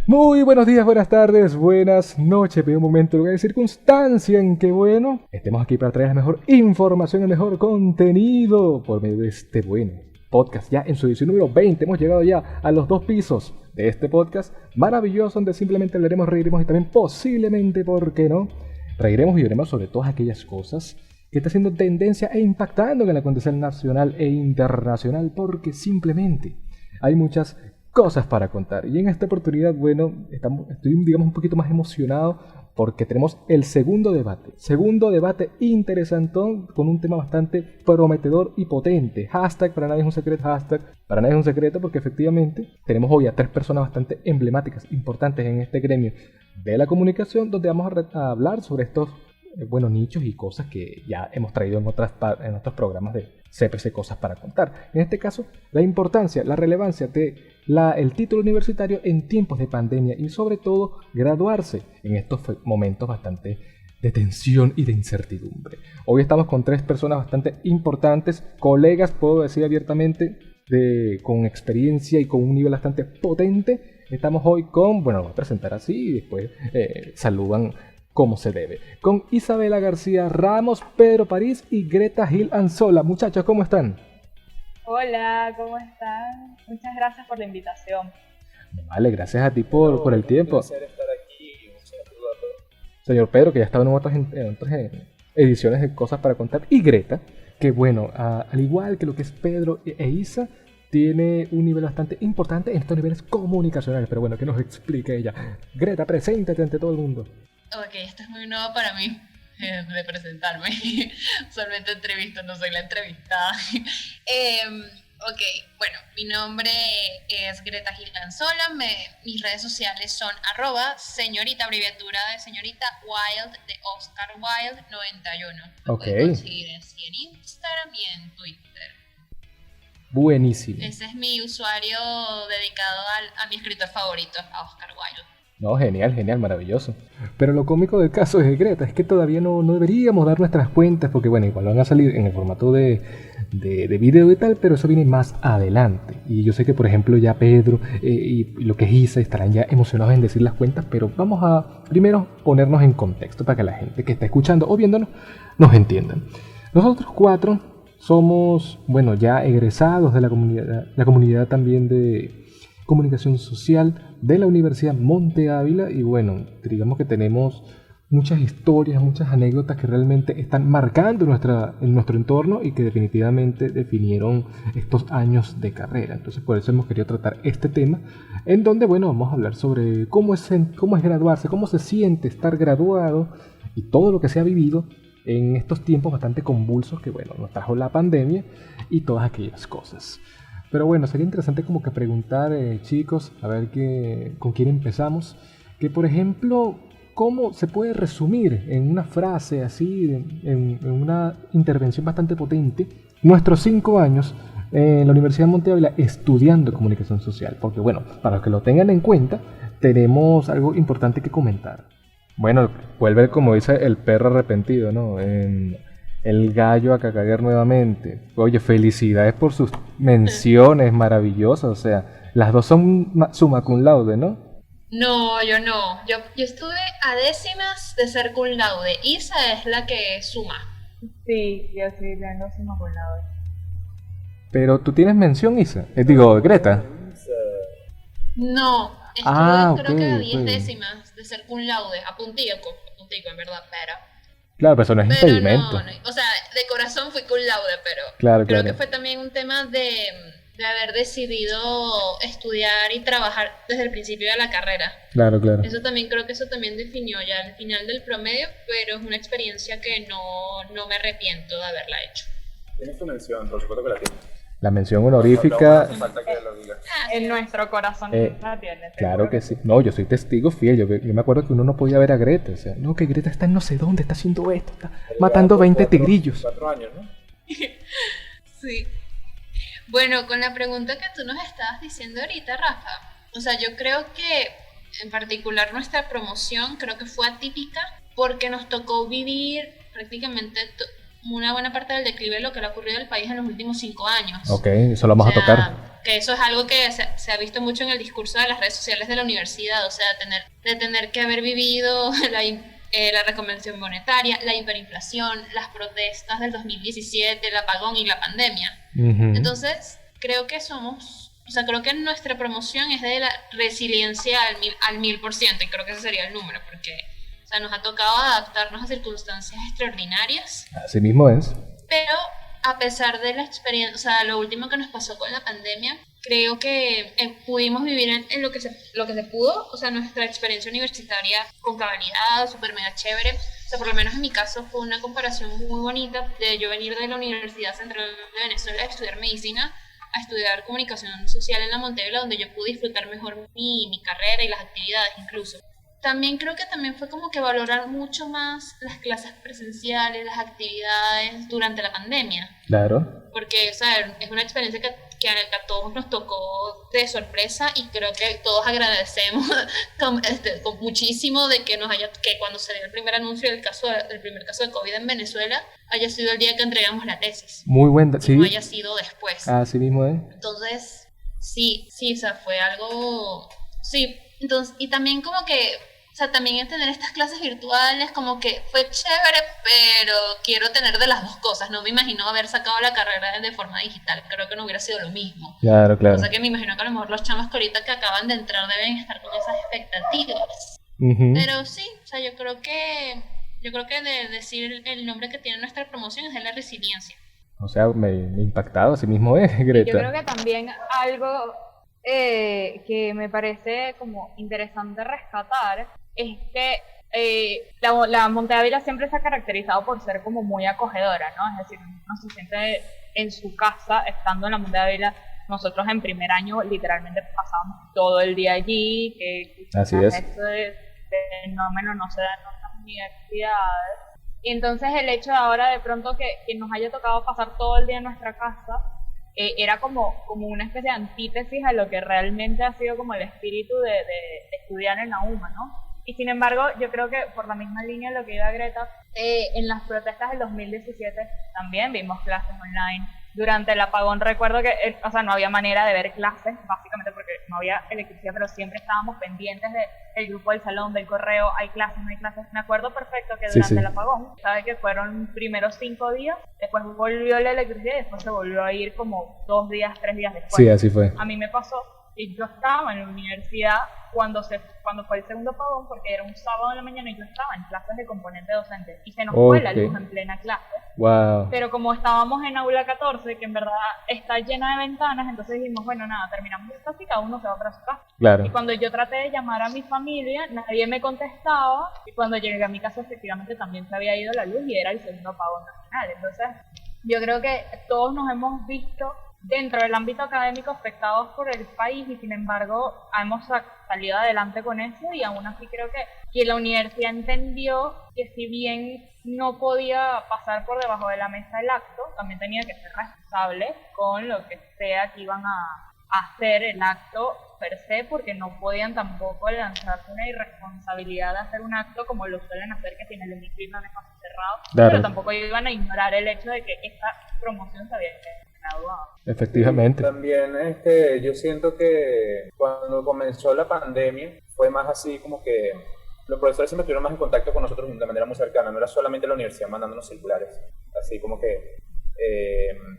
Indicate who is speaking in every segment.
Speaker 1: Muy buenos días, buenas tardes, buenas noches, pero un momento, lugar de circunstancia en que, bueno, estemos aquí para traer la mejor información, el mejor contenido por medio de este bueno podcast. Ya en su edición número 20 hemos llegado ya a los 2 pisos de este podcast maravilloso donde simplemente hablaremos, reiremos y también posiblemente, ¿por qué no? Reiremos y veremos sobre todas aquellas cosas que está haciendo tendencia e impactando en el acontecer nacional e internacional porque simplemente hay muchas cosas para contar. Y en esta oportunidad, bueno, estoy digamos un poquito más emocionado porque tenemos el segundo debate. Segundo debate interesantón con un tema bastante prometedor y potente. Hashtag para nadie es un secreto, hashtag para nadie es un secreto porque efectivamente tenemos hoy a 3 personas bastante emblemáticas, importantes en este gremio de la comunicación donde vamos a hablar sobre estos nichos y cosas que ya hemos traído en otros programas de CPC Cosas para Contar. En este caso, la importancia, la relevancia de el título universitario en tiempos de pandemia y sobre todo graduarse en estos momentos bastante de tensión y de incertidumbre. Hoy estamos con 3 personas bastante importantes, colegas, puedo decir abiertamente, con experiencia y con un nivel bastante potente. Estamos hoy con, bueno, lo voy a presentar así y después saludan como se debe. Con Isabela García Ramos, Pedro París y Greta Gil Anzola. Muchachos, ¿cómo están?
Speaker 2: Hola, ¿cómo están? Muchas gracias por la invitación.
Speaker 1: Vale, gracias a ti por el tiempo.
Speaker 3: Un placer estar aquí. Un saludo a todos.
Speaker 1: Señor Pedro, que ya estaba en otras ediciones de Cosas para Contar. Y Greta, que bueno, al igual que lo que es Pedro e Isa, tiene un nivel bastante importante en estos niveles comunicacionales. Pero bueno, que nos explique ella. Greta, preséntate ante todo el mundo.
Speaker 4: Ok, esto es muy nuevo para mí, de presentarme. Solamente entrevisto, no soy la entrevistada. Ok, bueno, mi nombre es Greta Gil Anzola. Mis redes sociales son @señorita, abreviatura de señorita Wild, de Oscar Wilde 91. Me pueden conseguir así en Instagram y en Twitter.
Speaker 1: Buenísimo.
Speaker 4: Ese es mi usuario dedicado a mi escritor favorito, a Oscar Wilde.
Speaker 1: No, genial, maravilloso. Pero lo cómico del caso de Greta es que todavía no deberíamos dar nuestras cuentas porque, bueno, igual van a salir en el formato de video y tal, pero eso viene más adelante. Y yo sé que, por ejemplo, ya Pedro y lo que es Isa estarán ya emocionados en decir las cuentas, pero vamos a primero ponernos en contexto para que la gente que está escuchando o viéndonos nos entiendan. Nosotros 4 somos, bueno, ya egresados de la comunidad también de comunicación social de la Universidad Monte Ávila y bueno, digamos que tenemos muchas historias, muchas anécdotas que realmente están marcando en nuestro entorno y que definitivamente definieron estos años de carrera. Entonces por eso hemos querido tratar este tema en donde, bueno, vamos a hablar sobre cómo es graduarse, cómo se siente estar graduado y todo lo que se ha vivido en estos tiempos bastante convulsos que, bueno, nos trajo la pandemia y todas aquellas cosas. Pero bueno, sería interesante como que preguntar, chicos, a ver con quién empezamos. Que por ejemplo, ¿cómo se puede resumir en una frase así, en una intervención bastante potente, nuestros 5 años en la Universidad de Monte Ávila estudiando comunicación social? Porque bueno, para los que lo tengan en cuenta, tenemos algo importante que comentar. Bueno, vuelve como dice el perro arrepentido, ¿no? El gallo a cacaguer nuevamente. Oye, felicidades por sus menciones maravillosas. O sea, las dos son summa cum laude, ¿no?
Speaker 4: No, yo no. Yo estuve a décimas de ser cum laude. Isa es la que suma.
Speaker 2: Sí, yo sí tengo summa cum laude.
Speaker 1: Pero tú tienes mención, Isa. Digo, Greta.
Speaker 4: No, estuve creo que a 10 décimas de ser cum laude. A puntico en verdad, pero...
Speaker 1: Claro, pero eso no es impedimento.
Speaker 4: No, o sea, de corazón fui cum laude, pero
Speaker 1: claro,
Speaker 4: creo que fue también un tema de haber decidido estudiar y trabajar desde el principio de la carrera.
Speaker 1: Claro.
Speaker 4: Creo que eso también definió ya el final del promedio, pero es una experiencia que no me arrepiento de haberla hecho.
Speaker 3: Tienes tu mención, por supuesto que la tienes.
Speaker 1: La mención honorífica.
Speaker 3: No falta que lo digas.
Speaker 2: En nuestro corazón la tienes.
Speaker 1: Claro que sí. No, yo soy testigo fiel. Yo me acuerdo que uno no podía ver a Greta. O sea, no, que Greta está en no sé dónde, está haciendo esto, está matando 20 tigrillos.
Speaker 3: 4 años, ¿no?
Speaker 4: Sí. Bueno, con la pregunta que tú nos estabas diciendo ahorita, Rafa, o sea, yo creo que en particular nuestra promoción creo que fue atípica porque nos tocó vivir prácticamente una buena parte del declive de lo que le ha ocurrido al país en los últimos 5 años.
Speaker 1: Ok, eso lo vamos a tocar.
Speaker 4: que eso es algo que se ha visto mucho en el discurso de las redes sociales de la universidad, o sea, de tener que haber vivido la reconversión monetaria, la hiperinflación, las protestas del 2017, el apagón y la pandemia.
Speaker 1: Ujú.
Speaker 4: Entonces, creo que nuestra promoción es de la resiliencia al 1000%, y creo que ese sería el número, porque, o sea, nos ha tocado adaptarnos a circunstancias extraordinarias,
Speaker 1: Así mismo es.
Speaker 4: pero a pesar de la experiencia, o sea, lo último que nos pasó con la pandemia, creo que pudimos vivir en lo que se pudo, o sea, nuestra experiencia universitaria con cabalidad, súper mega chévere. O sea, por lo menos en mi caso fue una comparación muy bonita de yo venir de la Universidad Central de Venezuela a estudiar medicina, a estudiar comunicación social en la Montevila, donde yo pude disfrutar mejor mi carrera y las actividades incluso. También creo que también fue como que valorar mucho más las clases presenciales, las actividades durante la pandemia.
Speaker 1: Claro.
Speaker 4: Porque, o sea, es una experiencia que a todos nos tocó de sorpresa, y creo que todos agradecemos con muchísimo de que que cuando se dio el primer anuncio del primer caso de COVID en Venezuela haya sido el día que entregamos la tesis.
Speaker 1: Muy buen...
Speaker 4: Y
Speaker 1: Sí.
Speaker 4: no haya sido después.
Speaker 1: Así mismo es.
Speaker 4: Entonces, sí, o sea, fue algo... Sí, entonces, y también como que... O sea, también tener estas clases virtuales como que fue chévere, pero quiero tener de las dos cosas. No me imagino haber sacado la carrera de forma digital. Creo que no hubiera sido lo mismo.
Speaker 1: Claro, claro.
Speaker 4: O sea, que me imagino que a lo mejor los chamos que ahorita que acaban de entrar deben estar con esas expectativas.
Speaker 1: Ujú.
Speaker 4: Pero sí, o sea, yo creo que de decir el nombre que tiene nuestra promoción es de la resiliencia.
Speaker 1: O sea, me he impactado, así mismo es, Greta.
Speaker 2: Yo creo que también algo que me parece como interesante rescatar es que la Monte Ávila siempre se ha caracterizado por ser como muy acogedora, ¿no? Es decir, uno se siente en su casa estando en la Monte Ávila. Nosotros en primer año literalmente pasábamos todo el día allí, que
Speaker 1: Así
Speaker 2: quizás
Speaker 1: es.
Speaker 2: esto de fenómeno no se da en otras universidades. Y entonces el hecho de ahora de pronto que nos haya tocado pasar todo el día en nuestra casa, era como una especie de antítesis a lo que realmente ha sido como el espíritu de estudiar en la UMA, ¿no? Y sin embargo, yo creo que por la misma línea de lo que iba Greta, en las protestas del 2017 también vimos clases online. Durante el apagón recuerdo que, o sea, no había manera de ver clases, básicamente porque no había electricidad, pero siempre estábamos pendientes del grupo del salón, del correo, hay clases, no hay clases. Me acuerdo perfecto que durante el apagón, sabe que fueron primero 5 días, después volvió la electricidad y después se volvió a ir como 2 días, 3 días después.
Speaker 1: Sí, así fue.
Speaker 2: A mí me pasó y yo estaba en la universidad cuando fue el segundo apagón, porque era un sábado en la mañana y yo estaba en clases de componente docente y se nos fue la luz en plena clase.
Speaker 1: Wow.
Speaker 2: Pero como estábamos en aula 14, que en verdad está llena de ventanas, entonces dijimos, bueno, nada, terminamos esta y cada uno se va para su casa.
Speaker 1: Claro.
Speaker 2: Y cuando yo traté de llamar a mi familia, nadie me contestaba, y cuando llegué a mi casa efectivamente también se había ido la luz y era el segundo apagón nacional. Entonces yo creo que todos nos hemos visto dentro del ámbito académico afectados por el país, y sin embargo hemos salido adelante con eso, y aún así creo que la universidad entendió que si bien no podía pasar por debajo de la mesa el acto, también tenía que ser responsable con lo que sea que iban a hacer el acto per se, porque no podían tampoco lanzarse una irresponsabilidad de hacer un acto como lo suelen hacer, que tiene el hemiciclo en espacio cerrado,
Speaker 1: Claro.
Speaker 2: pero tampoco iban a ignorar el hecho de que esta promoción se había graduado.
Speaker 1: Efectivamente.
Speaker 3: También yo siento que cuando comenzó la pandemia fue más así como que los profesores siempre estuvieron más en contacto con nosotros de manera muy cercana, no era solamente la universidad mandándonos circulares, así como que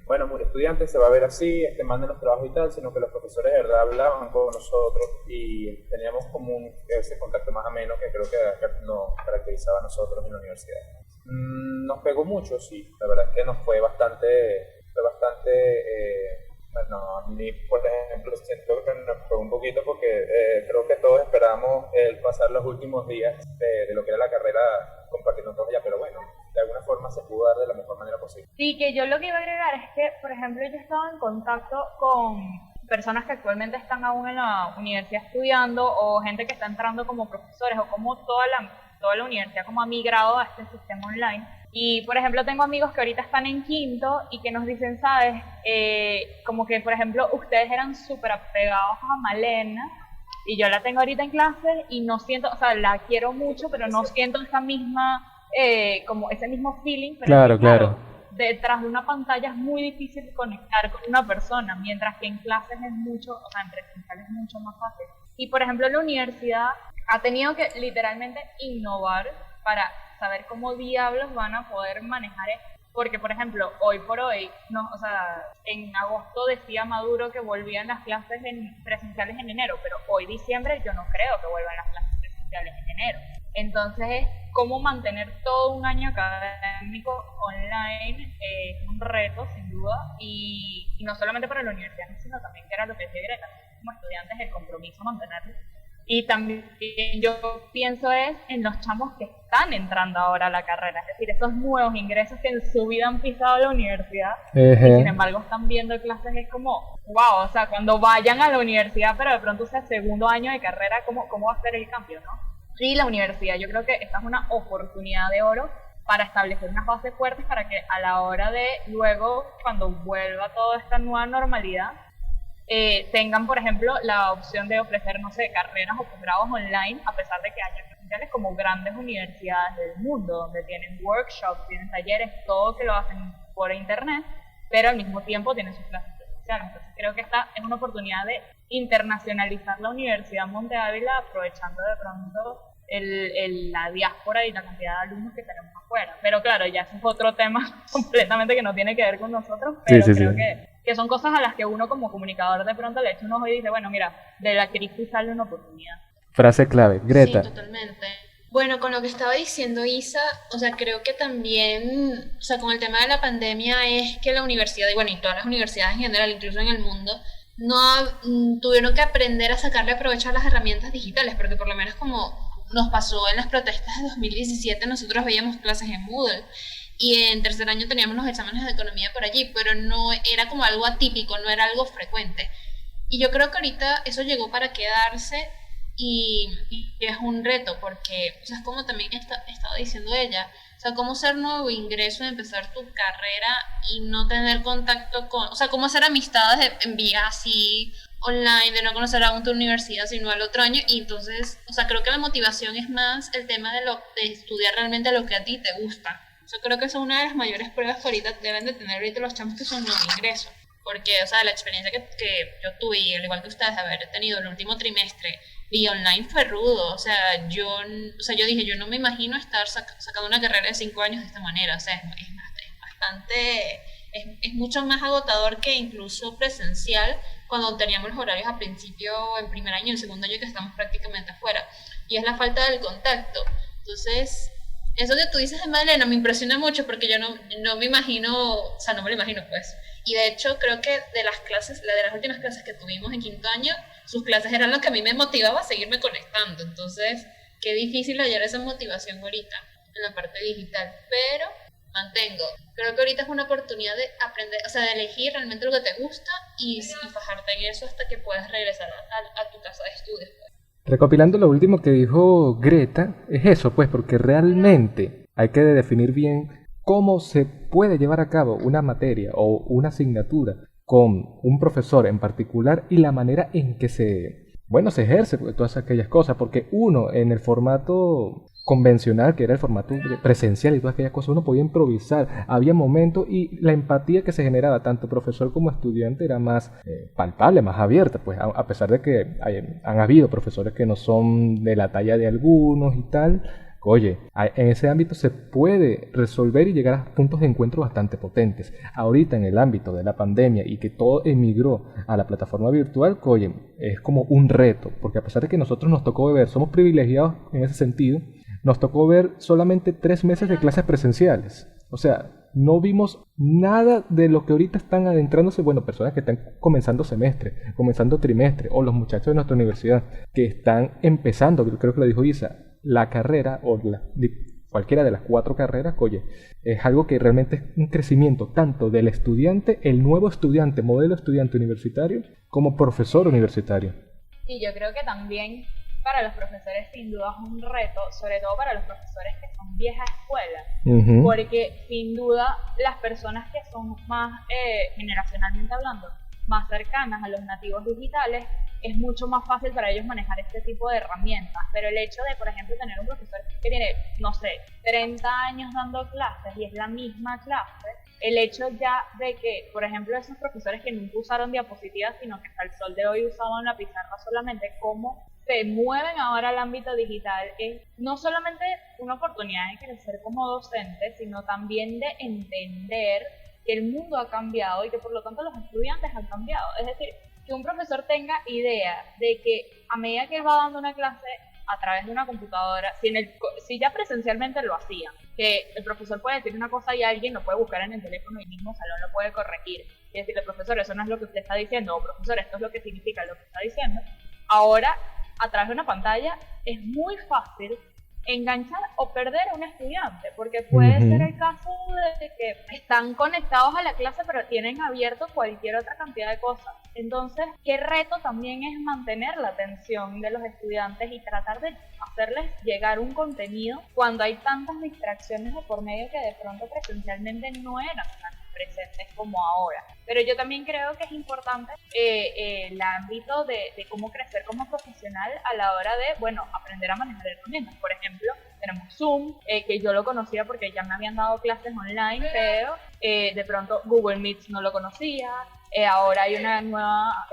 Speaker 3: bueno, estudiantes se va a ver así, manden los trabajos y tal, sino que los profesores de verdad hablaban con nosotros y teníamos como ese contacto más ameno que creo que nos caracterizaba a nosotros en la universidad. Nos pegó mucho, sí, la verdad es que nos fue bastante bueno, a mí por ejemplo siento que nos pegó un poquito porque creo que todos esperamos pasar los últimos días de lo que era la carrera compartiendo todos allá, pero bueno, de alguna forma se pudo dar de la mejor manera posible.
Speaker 2: Sí, que yo lo que iba a agregar es que, por ejemplo, yo estaba en contacto con personas que actualmente están aún en la universidad estudiando, o gente que está entrando como profesores, o como toda la universidad como ha migrado a este sistema online. Y, por ejemplo, tengo amigos que ahorita están en quinto y que nos dicen, ¿sabes? Como que, por ejemplo, ustedes eran súper apegados a Malena, y yo la tengo ahorita en clase y no siento, o sea, la quiero mucho, pero no siento esa misma, como ese mismo feeling. Pero
Speaker 1: Claro, claro.
Speaker 2: detrás de una pantalla es muy difícil conectar con una persona, mientras que en clases es mucho, o sea, en presencial es mucho más fácil. Y por ejemplo, la universidad ha tenido que literalmente innovar para saber cómo diablos van a poder manejar esto. Porque, por ejemplo, hoy por hoy, no, o sea, en agosto decía Maduro que volvían las clases presenciales en enero, pero hoy diciembre yo no creo que vuelvan las clases presenciales en enero. Entonces, es cómo mantener todo un año académico online es un reto, sin duda, y no solamente para la universidad, sino también, que era lo que decía Greta, como estudiantes, el compromiso mantenerlo. Y también yo pienso es en los chamos que están entrando ahora a la carrera, es decir, esos nuevos ingresos que en su vida han pisado la universidad y sin embargo están viendo clases. Es como, wow, o sea, cuando vayan a la universidad, pero de pronto sea segundo año de carrera, ¿cómo va a ser el cambio, no? Y la universidad, yo creo que esta es una oportunidad de oro para establecer unas bases fuertes para que a la hora de luego, cuando vuelva toda esta nueva normalidad, tengan, por ejemplo, la opción de ofrecer, no sé, carreras o posgrados online, a pesar de que haya presenciales, como grandes universidades del mundo, donde tienen workshops, tienen talleres, todo que lo hacen por internet, pero al mismo tiempo tienen sus clases presenciales. Entonces creo que esta es una oportunidad de internacionalizar la Universidad Monte Ávila, aprovechando de pronto la diáspora y la cantidad de alumnos que tenemos afuera. Pero claro, ya eso es otro tema completamente que no tiene que ver con nosotros, pero creo que son cosas a las que uno como comunicador de pronto le echa un ojo y dice, bueno, mira, de la crisis sale una oportunidad.
Speaker 1: Frase clave, Greta.
Speaker 4: Sí, totalmente. Bueno, con lo que estaba diciendo Isa, o sea, creo que también, o sea, con el tema de la pandemia es que la universidad, y bueno, y todas las universidades en general, incluso en el mundo, no tuvieron que aprender a sacarle provecho a las herramientas digitales, porque por lo menos como nos pasó en las protestas de 2017, nosotros veíamos clases en Moodle, y en tercer año teníamos los exámenes de economía por allí, pero no era como algo atípico, no era algo frecuente. Y yo creo que ahorita eso llegó para quedarse y es un reto, porque, o sea, es como también estaba diciendo ella, o sea, cómo ser nuevo ingreso, empezar tu carrera y no tener contacto con, o sea, cómo hacer amistades en vía así online, de no conocer aún tu universidad sino al otro año. Y entonces, o sea, creo que la motivación es más el tema de estudiar realmente lo que a ti te gusta. Yo creo que esa es una de las mayores pruebas que ahorita deben de tener ahorita los chamos que son nuevo ingreso, porque, o sea, la experiencia que yo tuve, y al igual que ustedes, haber tenido el último trimestre vía online fue rudo. O sea, yo dije, yo no me imagino estar sacando una carrera de 5 años de esta manera. O sea, es bastante, es mucho más agotador que incluso presencial, cuando teníamos los horarios al principio, en primer año y en segundo año, que estamos prácticamente afuera, y es la falta del contacto. Entonces, eso que tú dices de Madeleine me impresiona mucho, porque yo no me imagino, o sea, no me lo imagino, pues. Y de hecho creo que de las clases, de las últimas clases que tuvimos en quinto año, sus clases eran lo que a mí me motivaba a seguirme conectando. Entonces, qué difícil hallar esa motivación ahorita en la parte digital, pero mantengo. Creo que ahorita es una oportunidad de aprender, o sea, de elegir realmente lo que te gusta y fajarte en eso hasta que puedas regresar a tu casa de estudios.
Speaker 1: Recopilando lo último que dijo Greta, es eso, pues, porque realmente hay que definir bien cómo se puede llevar a cabo una materia o una asignatura con un profesor en particular y la manera en que se ejerce todas aquellas cosas, porque uno en el formato convencional, que era el formato presencial y todas aquellas cosas, uno podía improvisar, había momentos y la empatía que se generaba tanto profesor como estudiante era más palpable, más abierta, pues a pesar de que han habido profesores que no son de la talla de algunos y tal. Oye, en ese ámbito se puede resolver y llegar a puntos de encuentro bastante potentes. Ahorita en el ámbito de la pandemia y que todo emigró a la plataforma virtual, oye, es como un reto, porque a pesar de que nosotros nos tocó ver, somos privilegiados en ese sentido, nos tocó ver solamente 3 meses de clases presenciales. O sea, no vimos nada de lo que ahorita están adentrándose, bueno, personas que están comenzando semestre, comenzando trimestre, o los muchachos de nuestra universidad que están empezando, creo que lo dijo Isa, la carrera o cualquiera de las 4 carreras, oye, es algo que realmente es un crecimiento tanto del estudiante, el nuevo estudiante, modelo estudiante universitario, como profesor universitario.
Speaker 2: Y yo creo que también para los profesores sin duda es un reto, sobre todo para los profesores que son vieja escuela, porque sin duda las personas que son más generacionalmente hablando, más cercanas a los nativos digitales, es mucho más fácil para ellos manejar este tipo de herramientas. Pero el hecho de, por ejemplo, tener un profesor que tiene, no sé, 30 años dando clases y es la misma clase, el hecho ya de que, por ejemplo, esos profesores que nunca usaron diapositivas, sino que hasta el sol de hoy usaban la pizarra solamente, cómo se mueven ahora al ámbito digital, es no solamente una oportunidad de crecer como docente, sino también de entender que el mundo ha cambiado y que por lo tanto los estudiantes han cambiado. Es decir, que un profesor tenga idea de que a medida que él va dando una clase a través de una computadora, si ya presencialmente lo hacía, que el profesor puede decir una cosa y alguien lo puede buscar en el teléfono y el mismo salón lo puede corregir y decirle, profesor, eso no es lo que usted está diciendo, o profesor, esto es lo que significa lo que está diciendo. Ahora, a través de una pantalla, es muy fácil enganchar o perder a un estudiante, porque puede ser el caso de que están conectados a la clase pero tienen abierto cualquier otra cantidad de cosas. Entonces, qué reto también es mantener la atención de los estudiantes y tratar de hacerles llegar un contenido cuando hay tantas distracciones de por medio que de pronto presencialmente no eran tan presentes como ahora. Pero yo también creo que es importante el ámbito de cómo crecer como profesional a la hora de, bueno, aprender a manejar herramientas. Por ejemplo, tenemos Zoom, que yo lo conocía porque ya me habían dado clases online, pero de pronto Google Meet no lo conocía. Ahora hay una nueva,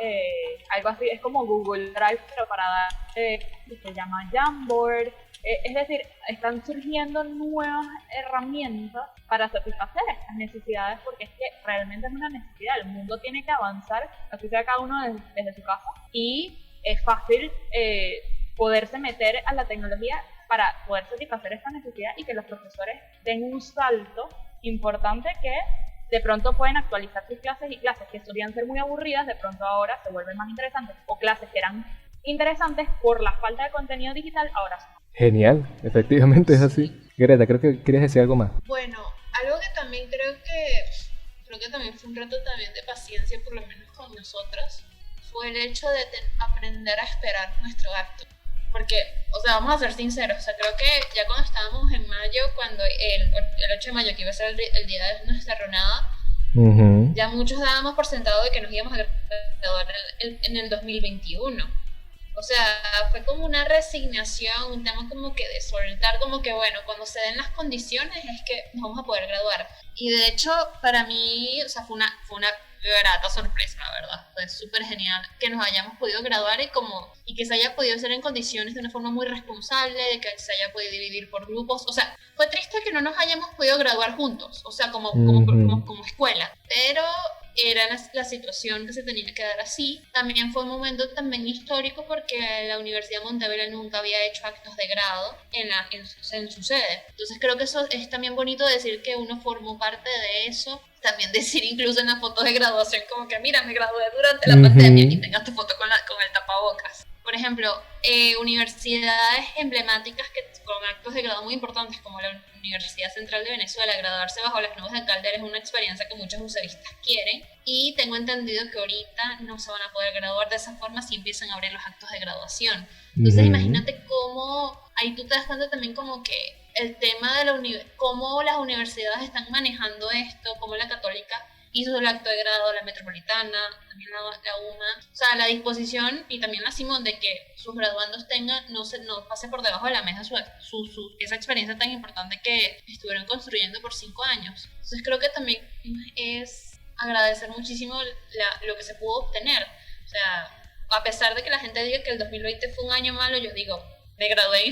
Speaker 2: algo así, es como Google Drive, pero para dar, se llama Jamboard. Es decir, están surgiendo nuevas herramientas para satisfacer estas necesidades, porque es que realmente es una necesidad. El mundo tiene que avanzar, así sea cada uno desde su casa, y es fácil poderse meter a la tecnología para poder satisfacer esta necesidad y que los profesores den un salto importante que de pronto pueden actualizar sus clases, y clases que solían ser muy aburridas, de pronto ahora se vuelven más interesantes, o clases que eran interesantes por la falta de contenido digital, ahora son.
Speaker 1: Genial, efectivamente es así. Greta, creo que querías decir algo más.
Speaker 4: Bueno, algo que también creo que también fue un reto también de paciencia, por lo menos con nosotras, fue el hecho de aprender a esperar nuestro acto. Porque, o sea, vamos a ser sinceros, o sea, creo que ya cuando estábamos en mayo, cuando el 8 de mayo, que iba a ser el día de nuestra jornada, ya muchos dábamos por sentado de que nos íbamos a graduar en el 2021. O sea, fue como una resignación, un tema como que de soltar, como que bueno, cuando se den las condiciones es que nos vamos a poder graduar. Y de hecho, para mí, o sea, fue una grata sorpresa, la verdad. Fue súper genial que nos hayamos podido graduar y que se haya podido hacer en condiciones de una forma muy responsable, de que se haya podido dividir por grupos. O sea, fue triste que no nos hayamos podido graduar juntos, o sea, como escuela. Pero era la situación que se tenía que dar así. También fue un momento también histórico porque la Universidad Monteverde nunca había hecho actos de grado en su sede. Entonces creo que eso es también bonito decir que uno formó parte de eso. También decir incluso en las fotos de graduación como que mira, me gradué durante la pandemia y tengas tu foto con el tapabocas. Por ejemplo, universidades emblemáticas con actos de grado muy importantes como la Universidad Central de Venezuela, graduarse bajo las nubes de Caldera es una experiencia que muchos useristas quieren, y tengo entendido que ahorita no se van a poder graduar de esa forma si empiezan a abrir los actos de graduación. Entonces imagínate cómo, ahí tú te das cuenta también como que el tema de cómo las universidades están manejando esto, cómo la Católica hizo el acto de grado, la Metropolitana, también la UMA, o sea, la disposición y también la Simón de que sus graduandos no pase por debajo de la mesa esa experiencia tan importante que estuvieron construyendo por 5 años. Entonces creo que también es agradecer muchísimo lo que se pudo obtener. O sea, a pesar de que la gente diga que el 2020 fue un año malo, yo digo, me gradué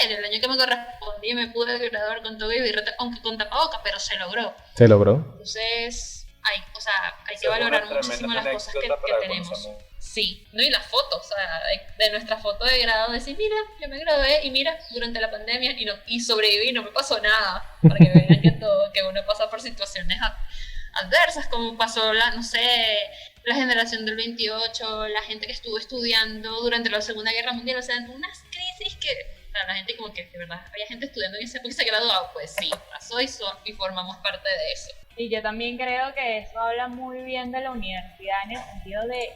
Speaker 4: en el año que me correspondía y me pude graduar con todo y birreta, aunque con tapabocas, pero se logró.
Speaker 1: Se logró.
Speaker 4: Entonces, hay que valorar muchísimo las cosas que tenemos. Sí, ¿no? Y las fotos, o sea, de nuestra foto de grado, decir, mira, yo me gradué y mira, durante la pandemia y sobreviví, no me pasó nada, para que vean que uno pasa por situaciones adversas, como pasó la generación del 28, la gente que estuvo estudiando durante la Segunda Guerra Mundial, o sea, unas crisis que, o sea, la gente como que, de verdad, había gente estudiando y se graduó, pues sí, pasó y formamos parte de eso.
Speaker 2: Y yo también creo que eso habla muy bien de la universidad en el sentido de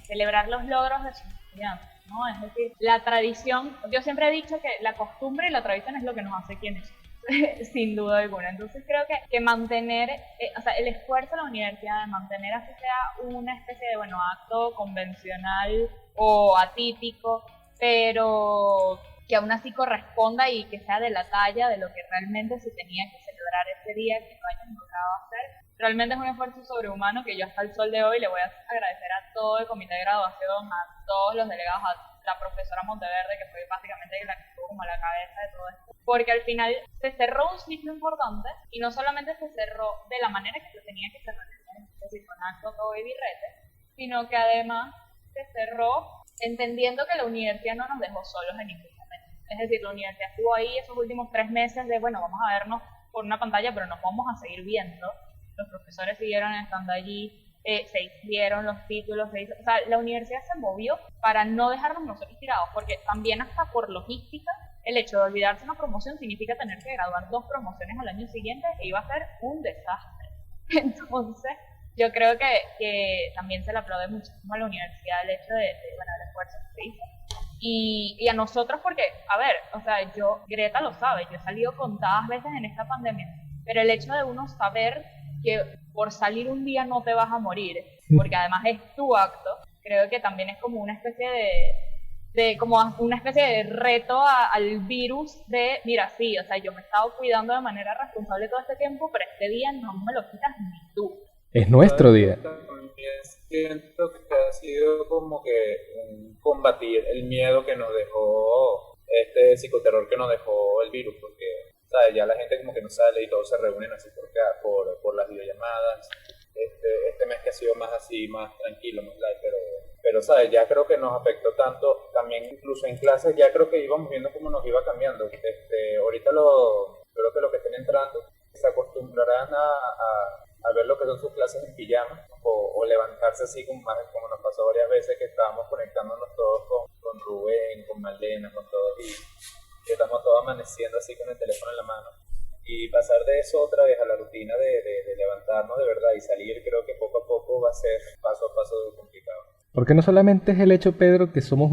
Speaker 2: celebrar los logros de sus estudiantes, ¿no? Es decir, la tradición, yo siempre he dicho que la costumbre y la tradición es lo que nos hace quienes somos. sin duda alguna. Entonces creo que mantener, o sea, el esfuerzo de la universidad de mantener así sea una especie de, bueno, acto convencional o atípico, pero que aún así corresponda y que sea de la talla de lo que realmente se tenía que celebrar ese día que lo hayan logrado hacer. Realmente es un esfuerzo sobrehumano que yo hasta el sol de hoy le voy a agradecer a todo el comité de graduación, a todos los delegados, a la profesora Monteverde, que fue básicamente la que estuvo como a la cabeza de todo esto, porque al final se cerró un ciclo importante y no solamente se cerró de la manera que se tenía que cerrar, es decir, con acto, todo y birrete, sino que además se cerró entendiendo que la universidad no nos dejó solos en ningún momento. Es decir, la universidad estuvo ahí esos últimos 3 meses de, bueno, vamos a vernos por una pantalla, pero nos vamos a seguir viendo. Los profesores siguieron estando allí, se hicieron los títulos, o sea, la universidad se movió para no dejarnos nosotros tirados, porque también hasta por logística, el hecho de olvidarse una promoción significa tener que graduar 2 promociones al año siguiente e iba a ser un desastre. Entonces, yo creo que también se le aplaude muchísimo a la universidad el hecho de bueno, el esfuerzo que se hizo. Y a nosotros porque, a ver, o sea, Greta lo sabe, yo he salido contadas veces en esta pandemia, pero el hecho de uno saber que por salir un día no te vas a morir, porque además es tu acto, creo que también es como una especie como una especie de reto al virus de, mira, sí, o sea, yo me he estado cuidando de manera responsable todo este tiempo, pero este día no me lo quitas ni tú.
Speaker 1: Es nuestro día.
Speaker 3: También siento que ha sido como que combatir el miedo que nos dejó este psicoterror que nos dejó el virus, porque ¿sabes? Ya la gente como que no sale y todos se reúnen así por las videollamadas. Este mes que ha sido más así, más tranquilo, más light, pero ¿sabes? Ya creo que nos afectó tanto, también incluso en clases ya creo que íbamos viendo cómo nos iba cambiando. Ahorita creo que los que estén entrando se acostumbrarán a ver lo que son sus clases en pijama o levantarse así como nos pasó varias veces que estábamos conectándonos todos con Rubén, con Malena, con todos y que estamos todos amaneciendo así con el teléfono en la mano y pasar de eso otra vez a la rutina de levantarnos de verdad y salir, creo que poco a poco va a ser paso a paso complicado.
Speaker 1: Porque no solamente es el hecho, Pedro, que somos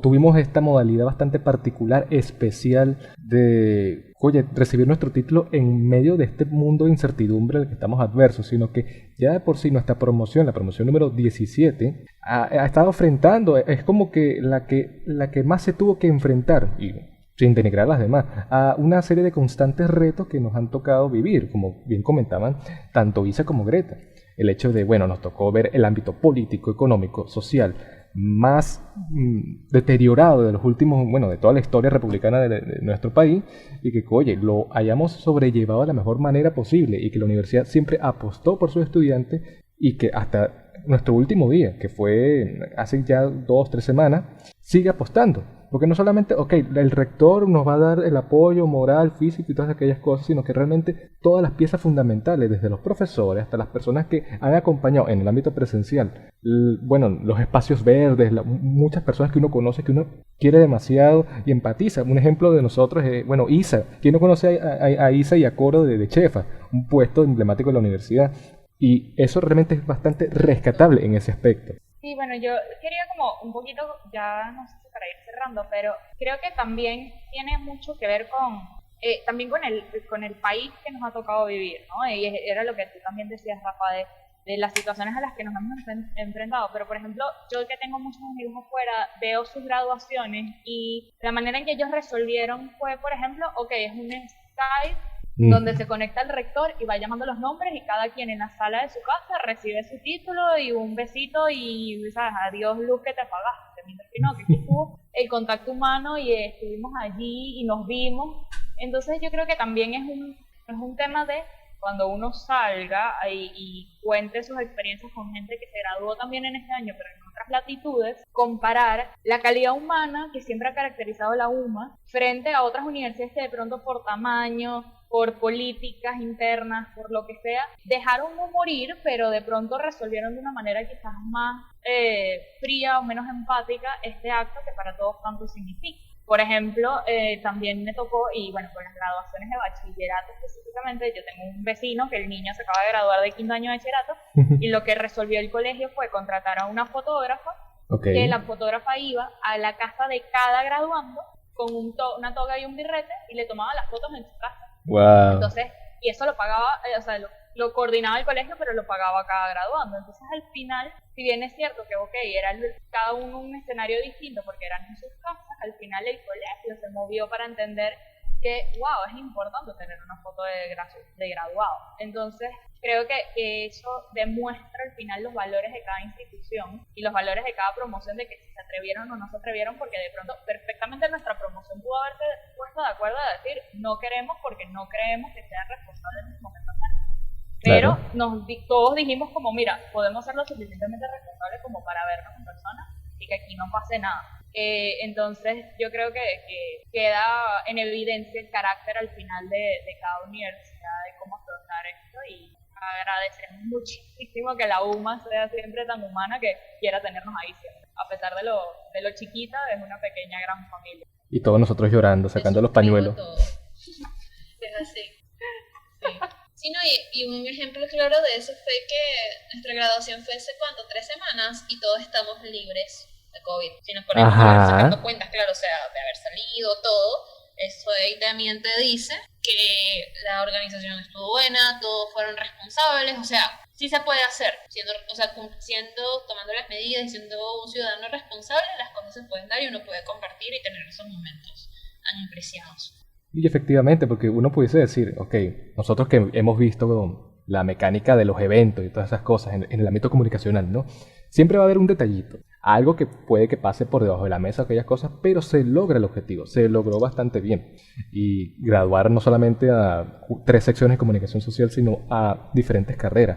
Speaker 1: tuvimos esta modalidad bastante particular, especial de, recibir nuestro título en medio de este mundo de incertidumbre al que estamos adversos, sino que ya de por sí nuestra promoción, la promoción número 17, ha estado enfrentando, es como que la que más se tuvo que enfrentar, y sin denigrar a las demás, a una serie de constantes retos que nos han tocado vivir, como bien comentaban tanto Isa como Greta. El hecho de, bueno, nos tocó ver el ámbito político, económico, social más deteriorado de los últimos, bueno, de toda la historia republicana de nuestro país, y que, oye, lo hayamos sobrellevado de la mejor manera posible, y que la universidad siempre apostó por sus estudiantes, y que hasta nuestro último día, que fue hace ya 2-3 semanas, sigue apostando. Porque no solamente, el rector nos va a dar el apoyo moral, físico y todas aquellas cosas, sino que realmente todas las piezas fundamentales, desde los profesores hasta las personas que han acompañado en el ámbito presencial, bueno, los espacios verdes, muchas personas que uno conoce, que uno quiere demasiado y empatiza. Un ejemplo de nosotros es, bueno, Isa. ¿Quién no conoce a Isa y a Coro de Chefa? Un puesto emblemático de la universidad. Y eso realmente es bastante rescatable en ese aspecto.
Speaker 2: Sí, bueno, yo quería como un poquito, ya no sé si para ir cerrando, pero creo que también tiene mucho que ver también con el país que nos ha tocado vivir, ¿no? Y era lo que tú también decías, Rafa, de las situaciones a las que nos hemos enfrentado. Pero, por ejemplo, yo que tengo muchos amigos afuera, veo sus graduaciones y la manera en que ellos resolvieron fue, por ejemplo, es un Skype donde se conecta el rector y va llamando los nombres y cada quien en la sala de su casa recibe su título y un besito y, ¿sabes? Adiós, luz, que te apagaste. Mientras que no, que aquí estuvo el contacto humano y estuvimos allí y nos vimos. Entonces yo creo que también es un tema de cuando uno salga y cuente sus experiencias con gente que se graduó también en este año, pero en otras latitudes, comparar la calidad humana que siempre ha caracterizado la UMA frente a otras universidades que de pronto por tamaño, por políticas internas, por lo que sea, dejaron no morir, pero de pronto resolvieron de una manera quizás más fría o menos empática este acto que para todos tanto significa. Por ejemplo, también me tocó, y bueno, con las graduaciones de bachillerato específicamente, yo tengo un vecino que el niño se acaba de graduar de 5º año de bachillerato, y lo que resolvió el colegio fue contratar a una fotógrafa, que la fotógrafa iba a la casa de cada graduando con una toga y un birrete y le tomaba las fotos en su casa.
Speaker 1: Wow.
Speaker 2: Entonces, y eso lo pagaba, o sea, lo coordinaba el colegio, pero lo pagaba cada graduando. Entonces, al final, si bien es cierto que, era cada uno un escenario distinto porque eran en sus casas, al final el colegio se movió para entender que, wow, es importante tener una foto de graduado. Entonces, creo que eso demuestra al final los valores de cada institución y los valores de cada promoción, de que si se atrevieron o no se atrevieron, porque de pronto perfectamente nuestra promoción pudo haberse puesto de acuerdo a decir no queremos porque no creemos que sean responsables en este momento. Pero todos dijimos como, mira, podemos ser lo suficientemente responsables como para vernos en persona y que aquí no pase nada. Entonces yo creo que queda en evidencia el carácter al final de cada universidad, de cómo afrontar esto, y agradecemos muchísimo que la UMA sea siempre tan humana que quiera tenernos ahí siempre. A pesar de lo chiquita, es una pequeña gran familia.
Speaker 1: Y todos nosotros llorando, sacando los pañuelos.
Speaker 4: Es así. Sí. Sí, no, y un ejemplo claro de eso fue que nuestra graduación fue hace, ¿cuánto? 3 semanas y todos estamos libres de COVID. Si nos ponemos sacando cuentas, claro, o sea, de haber salido todo, eso ahí también te dice que la organización estuvo buena, todos fueron responsables, o sea, sí se puede hacer, tomando las medidas y siendo un ciudadano responsable, las cosas se pueden dar y uno puede compartir y tener esos momentos tan preciados.
Speaker 1: Y efectivamente, porque uno pudiese decir, ok, nosotros que hemos visto la mecánica de los eventos y todas esas cosas en el ámbito comunicacional, ¿no? Siempre va a haber un detallito, algo que puede que pase por debajo de la mesa, aquellas cosas, pero se logra el objetivo, se logró bastante bien. Y graduar no solamente a 3 secciones de comunicación social, sino a diferentes carreras,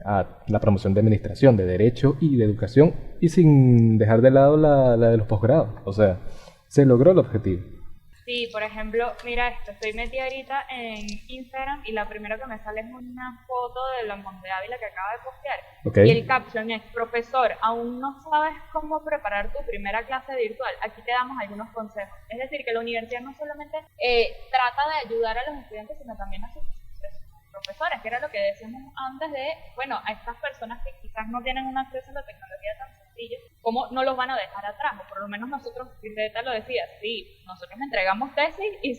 Speaker 1: a la promoción de administración, de derecho y de educación, y sin dejar de lado la de los posgrados. O sea, se logró el objetivo.
Speaker 2: Sí, por ejemplo, mira esto, estoy metida ahorita en Instagram y la primera que me sale es una foto de la Monte Ávila que acaba de postear.
Speaker 1: Okay.
Speaker 2: Y el caption es: profesor, ¿aún no sabes cómo preparar tu primera clase virtual? Aquí te damos algunos consejos. Es decir, que la universidad no solamente trata de ayudar a los estudiantes, sino también a sus profesores, que era lo que decíamos antes de, bueno, a estas personas que quizás no tienen un acceso a la tecnología tan sencillo, ¿cómo no los van a dejar atrás? O por lo menos nosotros, Greta lo decía, sí, nosotros entregamos tesis y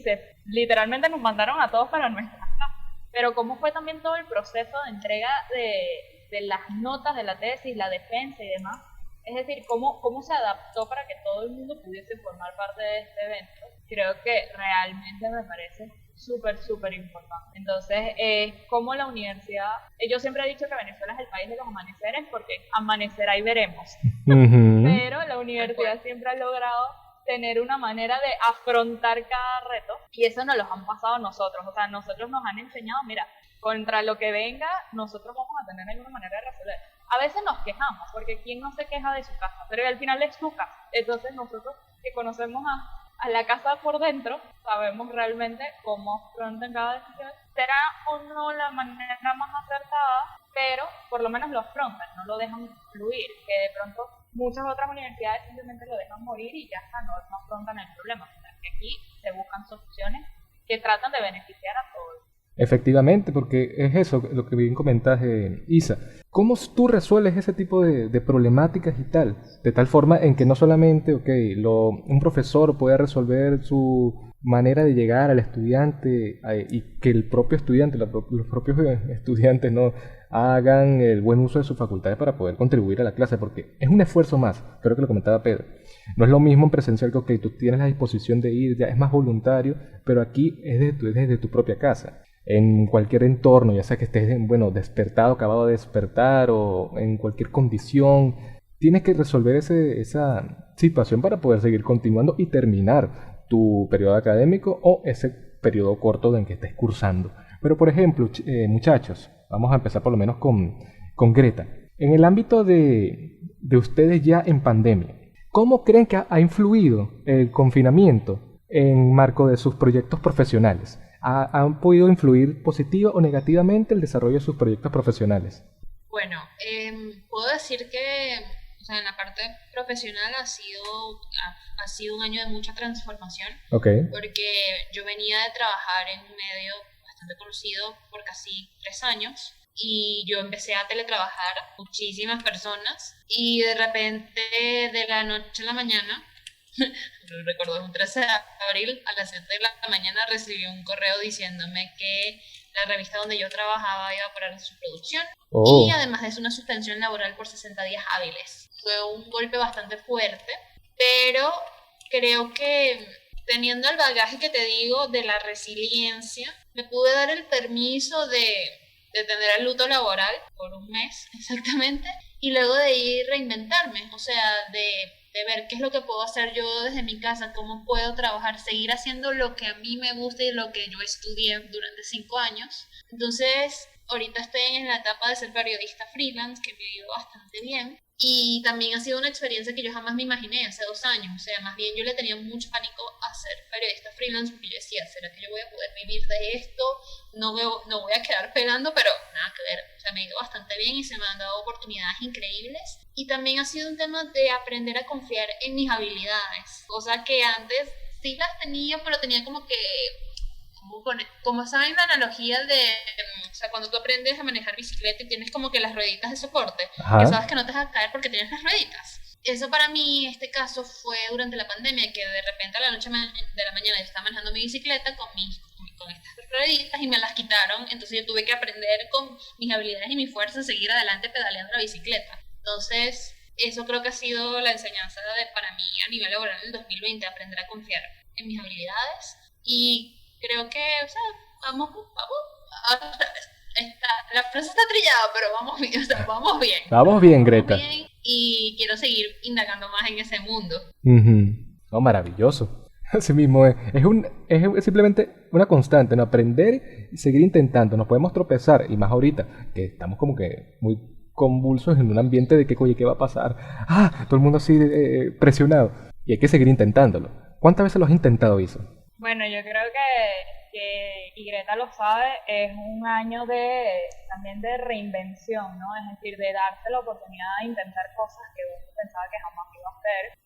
Speaker 2: literalmente nos mandaron a todos para nuestras casas, pero ¿cómo fue también todo el proceso de entrega de las notas de la tesis, la defensa y demás? Es decir, ¿cómo se adaptó para que todo el mundo pudiese formar parte de este evento? Creo que realmente me parece súper importante. Entonces, como la universidad, yo siempre he dicho que Venezuela es el país de los amaneceres, porque amanecerá y veremos. Pero la universidad siempre ha logrado tener una manera de afrontar cada reto, y eso nos lo han pasado a nosotros. O sea, nosotros nos han enseñado, mira, contra lo que venga, nosotros vamos a tener alguna manera de resolver. A veces nos quejamos, porque ¿quién no se queja de su casa? Pero al final es su casa. Entonces nosotros que conocemos a la casa por dentro, sabemos realmente cómo afrontan cada decisión. Será o no la manera más acertada, pero por lo menos lo afrontan, no lo dejan fluir, que de pronto muchas otras universidades simplemente lo dejan morir y ya está, no afrontan el problema. O sea, que aquí se buscan soluciones que tratan de beneficiar a todos.
Speaker 1: Efectivamente, porque es eso lo que bien comentas, Isa. ¿Cómo tú resuelves ese tipo de problemáticas y tal? De tal forma en que no solamente un profesor pueda resolver su manera de llegar al estudiante y que el propio estudiante, los propios estudiantes no hagan el buen uso de sus facultades para poder contribuir a la clase, porque es un esfuerzo más, creo que lo comentaba Pedro. No es lo mismo en presencial que tú tienes la disposición de ir, ya es más voluntario, pero aquí es desde tu propia casa. En cualquier entorno, ya sea que estés, despertado, acabado de despertar o en cualquier condición, tienes que resolver esa situación para poder seguir continuando y terminar tu periodo académico o ese periodo corto en que estés cursando. Pero, por ejemplo, muchachos, vamos a empezar por lo menos con Greta. En el ámbito de ustedes ya en pandemia, ¿cómo creen que ha influido el confinamiento en marco de sus proyectos profesionales? ¿Han podido influir positiva o negativamente el desarrollo de sus proyectos profesionales?
Speaker 4: Bueno, puedo decir que en la parte profesional ha sido un año de mucha transformación.
Speaker 1: Okay.
Speaker 4: Porque yo venía de trabajar en un medio bastante conocido por casi 3 años y yo empecé a teletrabajar muchísimas personas y de repente de la noche a la mañana lo recuerdo, un 13 de abril a las 7 de la mañana recibí un correo diciéndome que la revista donde yo trabajaba iba a parar su producción y además de eso una suspensión laboral por 60 días hábiles. Fue un golpe bastante fuerte, pero creo que teniendo el bagaje que te digo de la resiliencia, me pude dar el permiso de tener el luto laboral por un mes exactamente y luego de ir reinventarme, o sea, de ver qué es lo que puedo hacer yo desde mi casa, cómo puedo trabajar, seguir haciendo lo que a mí me gusta y lo que yo estudié durante 5 años. Entonces, ahorita estoy en la etapa de ser periodista freelance, que me ha ido bastante bien. Y también ha sido una experiencia que yo jamás me imaginé hace 2 años. O sea, más bien yo le tenía mucho pánico a ser periodista freelance porque yo decía, ¿será que yo voy a poder vivir de esto? No voy a quedar pegando, pero nada que ver. O sea, me ha ido bastante bien y se me han dado oportunidades increíbles. Y también ha sido un tema de aprender a confiar en mis habilidades. Cosa que antes sí las tenía, pero tenía como que... Como saben la analogía de, o sea, cuando tú aprendes a manejar bicicleta y tienes como que las rueditas de soporte, que sabes que no te vas a caer porque tienes las rueditas. Eso para mí, este caso fue durante la pandemia, que de repente a la noche de la mañana yo estaba manejando mi bicicleta con estas rueditas y me las quitaron, entonces yo tuve que aprender con mis habilidades y mi fuerza a seguir adelante pedaleando la bicicleta. Entonces, eso creo que ha sido la enseñanza para mí a nivel laboral en el 2020, aprender a confiar en mis habilidades y creo que, o sea, vamos, la frase está trillada, pero vamos bien, o sea, vamos bien.
Speaker 1: Vamos bien, Greta.
Speaker 4: Vamos bien y quiero seguir indagando más en ese mundo.
Speaker 1: Oh, maravilloso. Así mismo es simplemente una constante, ¿no? Aprender y seguir intentando. Nos podemos tropezar, y más ahorita, que estamos como que muy convulsos en un ambiente de que, oye, ¿qué va a pasar? Todo el mundo así presionado. Y hay que seguir intentándolo. ¿Cuántas veces lo has intentado, Isa?
Speaker 2: Bueno, yo creo que, y Greta lo sabe, es un año también de reinvención, ¿no? Es decir, de darse la oportunidad de intentar cosas que uno pensaba que jamás iba a hacer.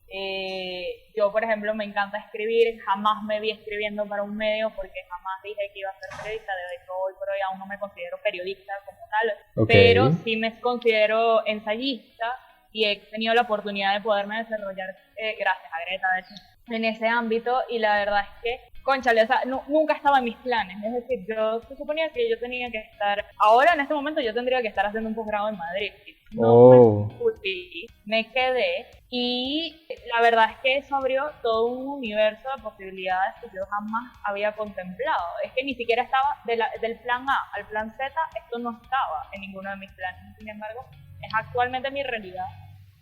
Speaker 2: Yo, por ejemplo, me encanta escribir, jamás me vi escribiendo para un medio porque jamás dije que iba a ser periodista. De hecho, hoy por hoy aún no me considero periodista como tal, pero sí me considero ensayista y he tenido la oportunidad de poderme desarrollar, gracias a Greta, de hecho, en ese ámbito, y la verdad es que, cónchale, o sea, nunca estaba en mis planes. Es decir, yo se suponía que yo tenía que estar, ahora en este momento yo tendría que estar haciendo un posgrado en Madrid. No me fui, me quedé, y la verdad es que eso abrió todo un universo de posibilidades que yo jamás había contemplado. Es que ni siquiera estaba del plan A al plan Z, esto no estaba en ninguno de mis planes. Sin embargo, es actualmente mi realidad.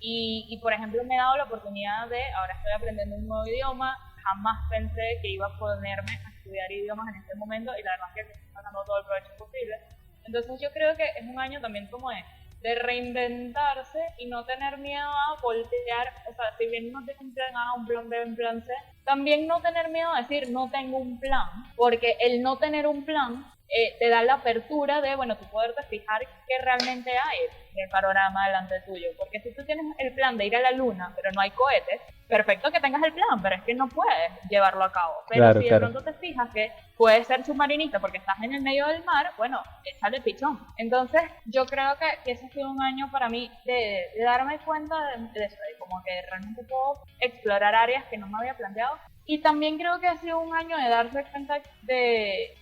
Speaker 2: Y por ejemplo, me he dado la oportunidad ahora estoy aprendiendo un nuevo idioma, jamás pensé que iba a ponerme a estudiar idiomas en este momento y la verdad es que estoy sacando todo el provecho posible. Entonces yo creo que es un año también como de reinventarse y no tener miedo a voltear, o sea, si bien no tengo un plan A, un plan B, un plan C, también no tener miedo a decir no tengo un plan, porque el no tener un plan te da la apertura de, bueno, tú poderte fijar qué realmente hay en el panorama delante tuyo. Porque si tú tienes el plan de ir a la luna, pero no hay cohetes, perfecto que tengas el plan, pero es que no puedes llevarlo a cabo. Pero si de pronto te fijas que puedes ser submarinista porque estás en el medio del mar, bueno, échale pichón. Entonces, yo creo que ese ha sido un año para mí de darme cuenta de eso, de como que realmente puedo explorar áreas que no me había planteado. Y también creo que ha sido un año de darse cuenta de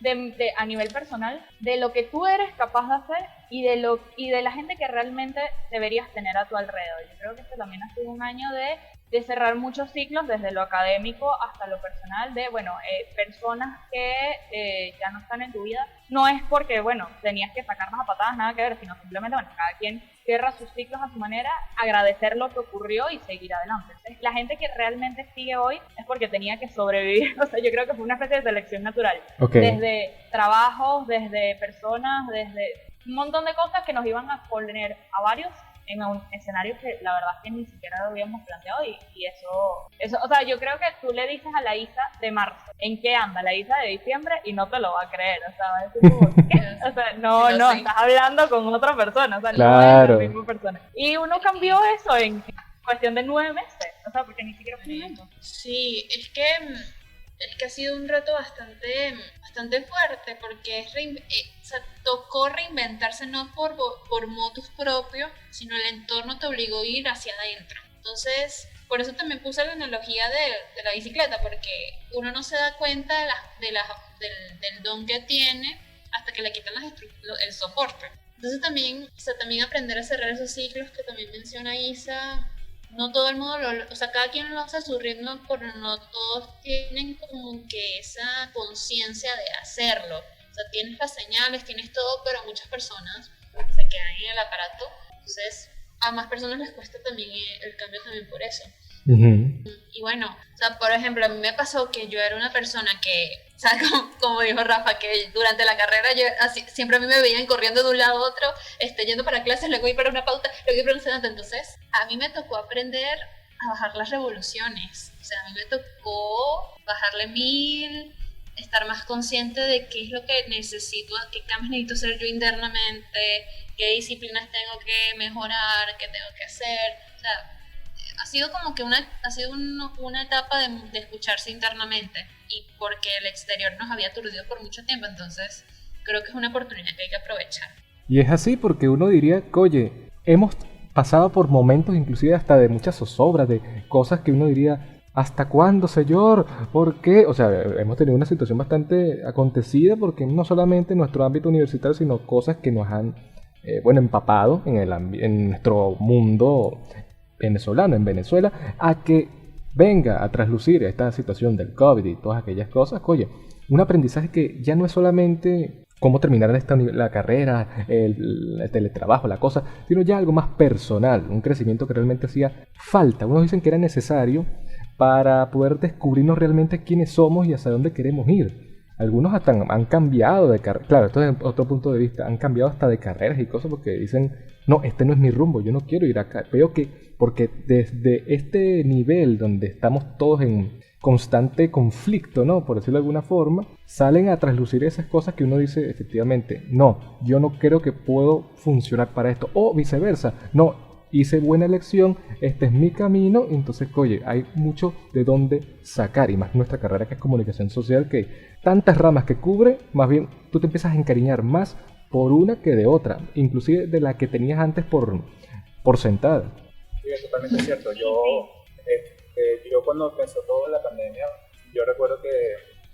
Speaker 2: a nivel personal de lo que tú eres capaz de hacer y de la gente que realmente deberías tener a tu alrededor. Yo creo que este también ha sido un año de cerrar muchos ciclos desde lo académico hasta lo personal, de, bueno, personas que ya no están en tu vida. No es porque, bueno, tenías que sacarnos a patadas, nada que ver, sino simplemente, bueno, cada quien cierra sus ciclos a su manera, agradecer lo que ocurrió y seguir adelante. Entonces, la gente que realmente sigue hoy es porque tenía que sobrevivir. O sea, yo creo que fue una especie de selección natural. Desde trabajos, desde personas, desde un montón de cosas que nos iban a poner a varios en un escenario que la verdad es que ni siquiera lo habíamos planteado y eso, o sea, yo creo que tú le dices a la Isa de marzo en qué anda la Isa de diciembre y no te lo va a creer, o sea, va a decir como, ¿qué? O sea, no, sí. Estás hablando con otra persona, o sea,
Speaker 1: claro.
Speaker 2: No es la misma persona. Y uno cambió eso en cuestión de 9 meses, o sea, porque ni siquiera fue un año.
Speaker 4: Sí, es que ha sido un reto bastante fuerte porque o sea, tocó reinventarse no por motus propios, sino el entorno te obligó a ir hacia adentro. Entonces, Por eso también puse la analogía de la bicicleta, porque uno no se da cuenta del don que tiene hasta que le quitan el soporte. Entonces también, o sea, también aprender a cerrar esos ciclos que también menciona Isa. No todo el mundo o sea, cada quien lo hace a su ritmo, pero no todos tienen como que esa conciencia de hacerlo. O sea, tienes las señales, tienes todo, pero muchas personas se quedan en el aparato. Entonces, a más personas les cuesta también el cambio también por eso. Y bueno, o sea, por ejemplo, a mí me pasó que yo era una persona que, o sea, como dijo Rafa, que durante la carrera yo siempre a mí me veían corriendo de un lado a otro, yendo para clases, luego ir para una pauta, luego ir para un sedante. Entonces, a mí me tocó aprender a bajar las revoluciones. O sea, a mí me tocó bajarle 1000, estar más consciente de qué es lo que necesito, qué cambios necesito hacer yo internamente, qué disciplinas tengo que mejorar, qué tengo que hacer. O sea, ha sido como que una etapa de escucharse internamente, y porque el exterior nos había aturdido por mucho tiempo, entonces creo que es una oportunidad que hay que aprovechar.
Speaker 1: Y es así porque uno diría que, oye, hemos pasado por momentos inclusive hasta de muchas zozobras, de cosas que uno diría, ¿hasta cuándo, señor? ¿Por qué? O sea, hemos tenido una situación bastante acontecida porque no solamente en nuestro ámbito universitario, sino cosas que nos han, empapado en nuestro mundo venezolano, en Venezuela, a que venga a traslucir esta situación del COVID y todas aquellas cosas. Oye, un aprendizaje que ya no es solamente cómo terminar la carrera, el teletrabajo, la cosa, sino ya algo más personal, un crecimiento que realmente hacía falta. Unos dicen que era necesario para poder descubrirnos realmente quiénes somos y hacia dónde queremos ir. Algunos hasta han cambiado de carrera, claro, esto es otro punto de vista, han cambiado hasta de carreras y cosas porque dicen, no, este no es mi rumbo, yo no quiero ir acá. Veo que, porque desde este nivel donde estamos todos en constante conflicto, ¿no? Por decirlo de alguna forma, salen a traslucir esas cosas que uno dice, efectivamente, no, yo no creo que puedo funcionar para esto, o viceversa, no, hice buena elección, este es mi camino, entonces, oye, hay mucho de dónde sacar, y más nuestra carrera que es comunicación social, que tantas ramas que cubre, más bien tú te empiezas a encariñar más por una que de otra, inclusive de la que tenías antes por sentada.
Speaker 3: Sí, es totalmente cierto. Yo cuando empezó toda la pandemia, yo recuerdo que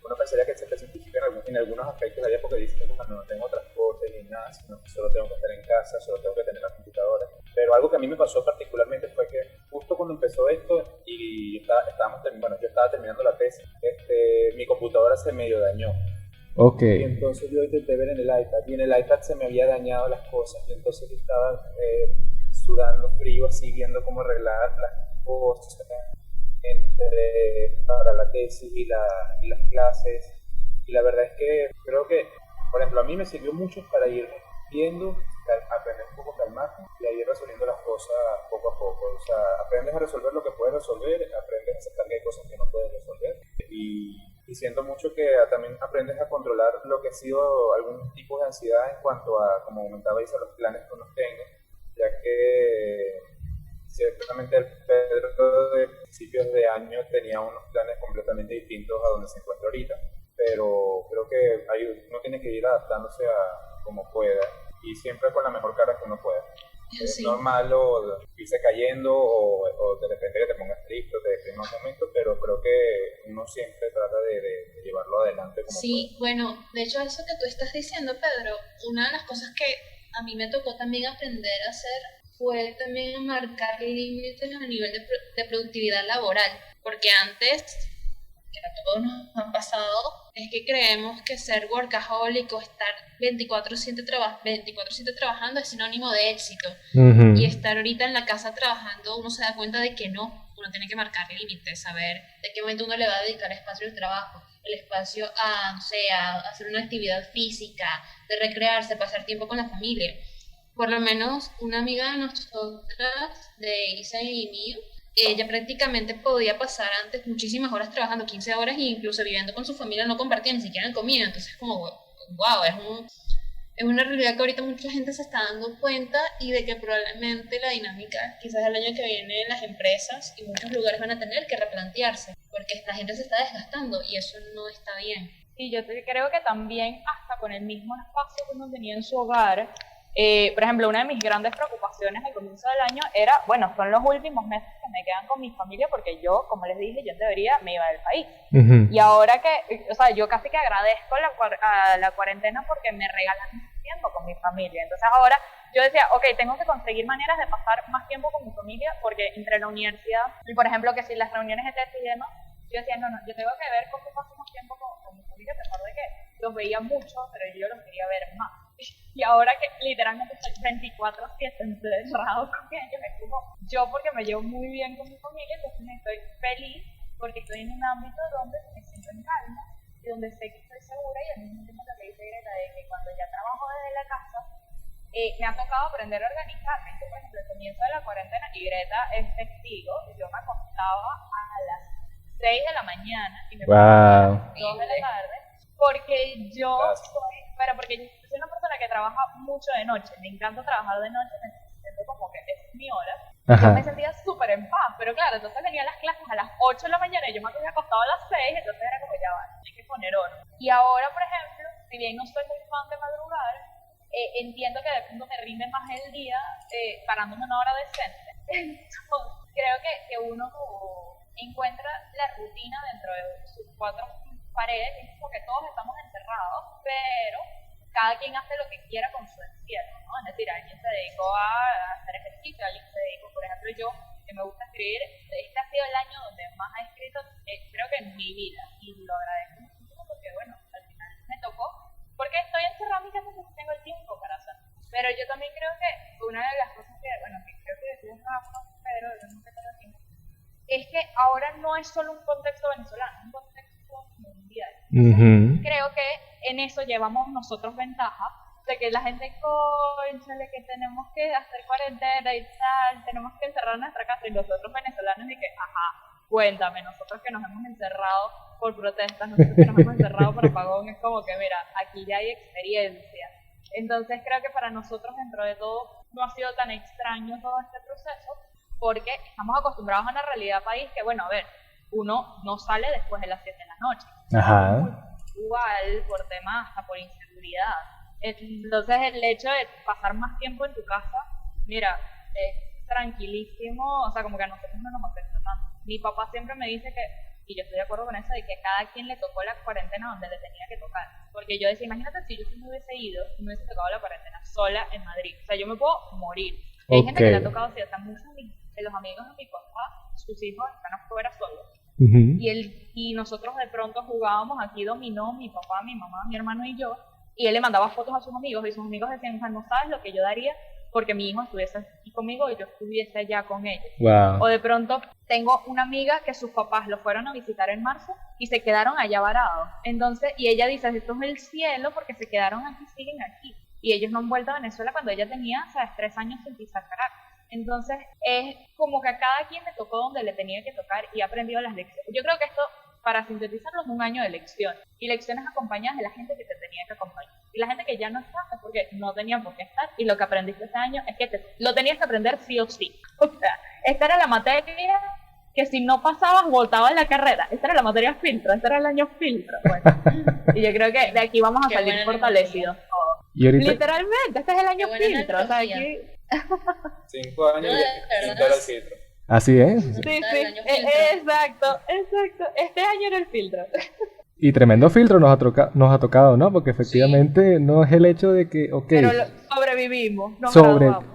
Speaker 3: uno pensaría que se simplifica en algunos aspectos de la época, dice que cuando no tengo transporte ni nada, sino que solo tengo que estar en casa, solo tengo que tener la computadora. Pero algo que a mí me pasó particularmente fue que justo cuando empezó esto y yo estaba terminando la tesis, mi computadora se medio dañó.
Speaker 1: Okay.
Speaker 3: Y entonces yo intenté ver en el iPad, y en el iPad se me había dañado las cosas, y entonces yo estaba sudando frío, así viendo cómo arreglar las cosas para la tesis y las clases. Y la verdad es que creo que, por ejemplo, a mí me sirvió mucho para ir viendo, aprender un poco a calmarme y a ir resolviendo las cosas poco a poco. O sea, aprendes a resolver lo que puedes resolver, aprendes a aceptar que hay cosas que no puedes resolver, y siento mucho que también aprendes a controlar lo que ha sido algún tipo de ansiedad en cuanto a, como comentaba Isa, los planes que uno tenga, ya que ciertamente el Pedro de principios de año tenía unos planes completamente distintos a donde se encuentra ahorita, pero creo que uno tiene que ir adaptándose a como pueda y siempre con la mejor cara que uno pueda. Sí. Es normal irse cayendo o de repente que te pongas triste o te deprimas un momento, pero creo que uno siempre trata de llevarlo adelante como
Speaker 4: sí, pueda. Bueno, de hecho eso que tú estás diciendo, Pedro, una de las cosas que a mí me tocó también aprender a hacer fue también marcar límites a nivel de productividad laboral, porque antes, que a todos nos han pasado, es que creemos que ser workaholic o estar 24/7 trabajando es sinónimo de éxito. Uh-huh. Y estar ahorita en la casa trabajando, uno se da cuenta de que no, uno tiene que marcar límites, saber de qué momento uno le va a dedicar espacio al trabajo, el espacio a hacer una actividad física, de recrearse, pasar tiempo con la familia. Por lo menos una amiga de nosotras, de Isa y mío, ella prácticamente podía pasar antes muchísimas horas trabajando, 15 horas, e incluso viviendo con su familia, no compartía ni siquiera en comida. Entonces como, wow, es una realidad que ahorita mucha gente se está dando cuenta, y de que probablemente la dinámica quizás el año que viene las empresas y muchos lugares van a tener que replantearse, porque la gente se está desgastando y eso no está bien.
Speaker 2: Y yo creo que también hasta con el mismo espacio que uno tenía en su hogar, Por ejemplo, una de mis grandes preocupaciones al comienzo del año era, bueno, son los últimos meses que me quedan con mi familia porque yo, como les dije, yo en teoría me iba del país. Y ahora que, o sea, yo casi que agradezco a la cuarentena porque me regalan más tiempo con mi familia. Entonces ahora yo decía, ok, tengo que conseguir maneras de pasar más tiempo con mi familia porque entre la universidad y, por ejemplo, que si las reuniones de tesis y demás, yo decía, no, yo tengo que ver cómo paso más tiempo con mi familia, a pesar de que los veía mucho, pero yo los quería ver más. Y ahora que literalmente estoy 24/7 encerrado con ellos, es como yo porque me llevo muy bien con mi familia, entonces estoy feliz porque estoy en un ámbito donde me siento en calma y donde sé que estoy segura y al mismo tiempo lo que dice Greta de que cuando ya trabajo desde la casa me ha tocado aprender a organizarme. Yo, por ejemplo, al comienzo de la cuarentena, y Greta es testigo, yo me acostaba a las 6 de la mañana y me acostaba a las 2 de la tarde porque yo porque yo soy una persona que trabaja mucho de noche, me encanta trabajar de noche, me siento como que es mi hora. Yo me sentía súper en paz, pero claro, entonces venía las clases a las 8 de la mañana y yo me había acostado a las 6, entonces era como ya va, hay que poner oro. Y ahora, por ejemplo, si bien no soy muy fan de madrugar, entiendo que de pronto me rinde más el día parándome una hora decente. Entonces, creo que uno encuentra la rutina dentro de sus cuatro paredes, y es como que todos estamos encerrados, pero cada quien hace lo que quiera con su encierro, ¿no? Es decir, alguien se dedicó a hacer ejercicio, alguien se dedicó, por ejemplo, yo, que me gusta escribir, este ha sido el año donde más he escrito, creo que en mi vida, y lo agradezco muchísimo porque, bueno, al final me tocó, porque estoy encerrada en mi casa, entonces tengo el tiempo para hacer. Pero yo también creo que una de las cosas que, bueno, que creo que decía Rafa, pero yo nunca te lo digo, es que ahora no es solo un contexto venezolano, es un contexto mundial. Creo que en eso llevamos nosotros ventaja, de que la gente, cónchale, que tenemos que hacer cuarentena y tal, tenemos que encerrar nuestra casa, y nosotros venezolanos y que, cuéntame, nosotros que nos hemos encerrado por protestas, nosotros que nos hemos encerrado por apagón, es como que, mira, aquí ya hay experiencia. Entonces creo que para nosotros, dentro de todo, no ha sido tan extraño todo este proceso, porque estamos acostumbrados a una realidad país que, bueno, a ver, uno no sale después de las 7 de la noche. Igual por temas, hasta por inseguridad. Entonces el hecho de pasar más tiempo en tu casa, mira, es tranquilísimo, o sea, como que a nosotros no nos afecta tanto. Mi papá siempre me dice que, y yo estoy de acuerdo con eso, de que cada quien le tocó la cuarentena donde le tenía que tocar. Porque yo decía, imagínate si yo me hubiese ido y me hubiese tocado la cuarentena sola en Madrid. O sea, yo me puedo morir. Hay gente que le ha tocado así, o sea, muchos de los amigos de mi papá, sus hijos están afuera solos. Y nosotros de pronto jugábamos aquí dominó, mi papá, mi mamá, mi hermano y yo, y él le mandaba fotos a sus amigos, y sus amigos decían, no sabes lo que yo daría porque mi hijo estuviese aquí conmigo y yo estuviese allá con ellos. O de pronto tengo una amiga que sus papás lo fueron a visitar en marzo y se quedaron allá varados. Entonces, y ella dice, esto es el cielo porque se quedaron aquí, siguen aquí. Y ellos no han vuelto a Venezuela cuando ella tenía, ¿sabes?, 3 años sin pisar Caracas. Entonces, es como que a cada quien le tocó donde le tenía que tocar y ha aprendido las lecciones. Yo creo que esto, para sintetizarlo, es un año de lecciones. Y lecciones acompañadas de la gente que te tenía que acompañar. Y la gente que ya no está es porque no tenía por qué estar. Y lo que aprendiste este año es que lo tenías que aprender sí o sí. O sea, esta era la materia que si no pasabas, voltaba en la carrera. Esta era la materia filtro, este era el año filtro. Bueno, y yo creo que de aquí vamos a salir fortalecidos.
Speaker 1: Y ahorita...
Speaker 2: Literalmente, este es el año filtro. O sea, aquí...
Speaker 3: 5 años y pintar el filtro.
Speaker 1: Así es.
Speaker 2: Sí, exacto. Este año era el filtro.
Speaker 1: Y tremendo filtro nos ha tocado, ¿no? Porque efectivamente no es el hecho de que,
Speaker 2: pero sobrevivimos,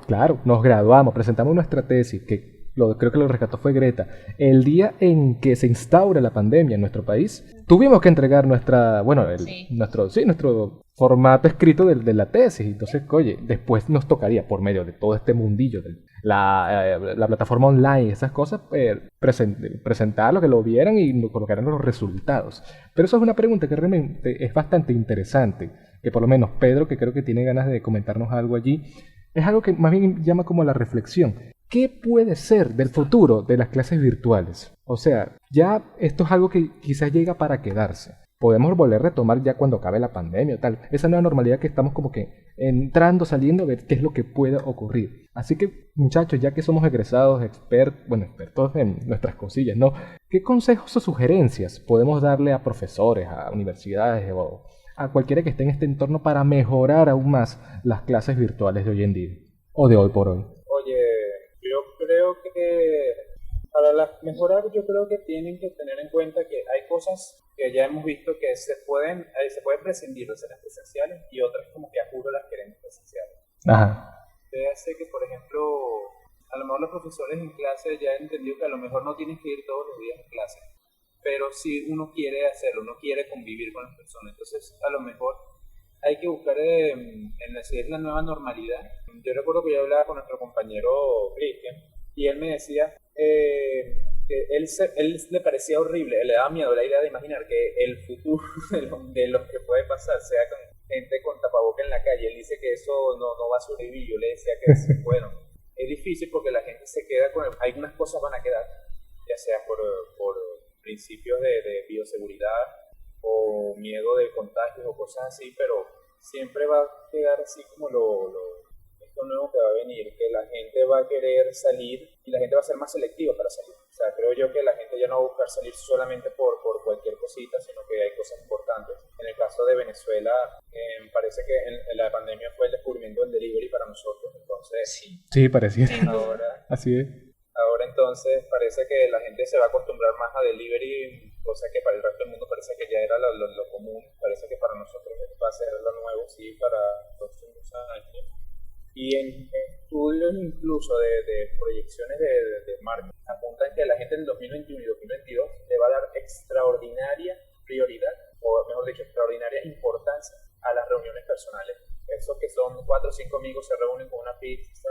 Speaker 1: claro, nos graduamos, presentamos nuestra tesis, que creo que lo rescató fue Greta. El día en que se instaura la pandemia en nuestro país, tuvimos que entregar nuestro formato escrito de la tesis. Entonces, oye, después nos tocaría, por medio de todo este mundillo, de la plataforma online, esas cosas, presentarlo, que lo vieran y nos colocaran los resultados. Pero eso es una pregunta que realmente es bastante interesante, que por lo menos Pedro, que creo que tiene ganas de comentarnos algo allí, es algo que más bien llama como la reflexión. ¿Qué puede ser del futuro de las clases virtuales? O sea, ya esto es algo que quizás llega para quedarse. Podemos volver a retomar ya cuando acabe la pandemia o tal. Esa nueva normalidad que estamos como que entrando, saliendo, a ver qué es lo que puede ocurrir. Así que, muchachos, ya que somos egresados, expertos en nuestras cosillas, ¿no? ¿Qué consejos o sugerencias podemos darle a profesores, a universidades o a cualquiera que esté en este entorno para mejorar aún más las clases virtuales de hoy en día o de hoy por hoy?
Speaker 3: Oye, yo creo que para mejorar, yo creo que tienen que tener en cuenta que hay cosas que ya hemos visto que se pueden prescindir de ser presenciales y otras como que a juro las queremos presenciales.
Speaker 1: Ajá.
Speaker 3: Sé que, por ejemplo, a lo mejor los profesores en clase ya han entendido que a lo mejor no tienes que ir todos los días a clase, pero si uno quiere hacerlo, uno quiere convivir con las personas, entonces a lo mejor hay que buscar en decir la nueva normalidad. Yo recuerdo que yo hablaba con nuestro compañero Cristian y él me decía que él le parecía horrible, le daba miedo la idea de imaginar que el futuro de lo que puede pasar sea con gente con tapaboca en la calle. Él dice que eso no va a sobrevivir. Yo le decía que bueno, es difícil porque la gente se queda algunas cosas van a quedar, ya sea por principios de bioseguridad o miedo de contagios o cosas así, pero siempre va a quedar así como esto nuevo que va a venir, que la gente va a querer salir y la gente va a ser más selectiva para salir. O sea, creo yo que la gente ya no va a buscar salir solamente por cualquier cosita, sino que hay cosas importantes. En el caso de Venezuela, parece que en la pandemia fue el descubrimiento del delivery para nosotros, entonces
Speaker 1: Sí, parecía.
Speaker 3: Ahora,
Speaker 1: Así es.
Speaker 3: ahora entonces parece que la gente se va a acostumbrar más a delivery, cosa que para el resto del mundo parece que ya era lo común, parece que para nosotros va a ser lo nuevo, sí, para los próximos años. Y en estudios incluso de proyecciones de marketing apuntan que la gente en 2021 y 2022 le va a dar extraordinaria prioridad, o mejor dicho, extraordinaria importancia a las reuniones personales. Esos que son 4 o 5 amigos se reúnen con una pizza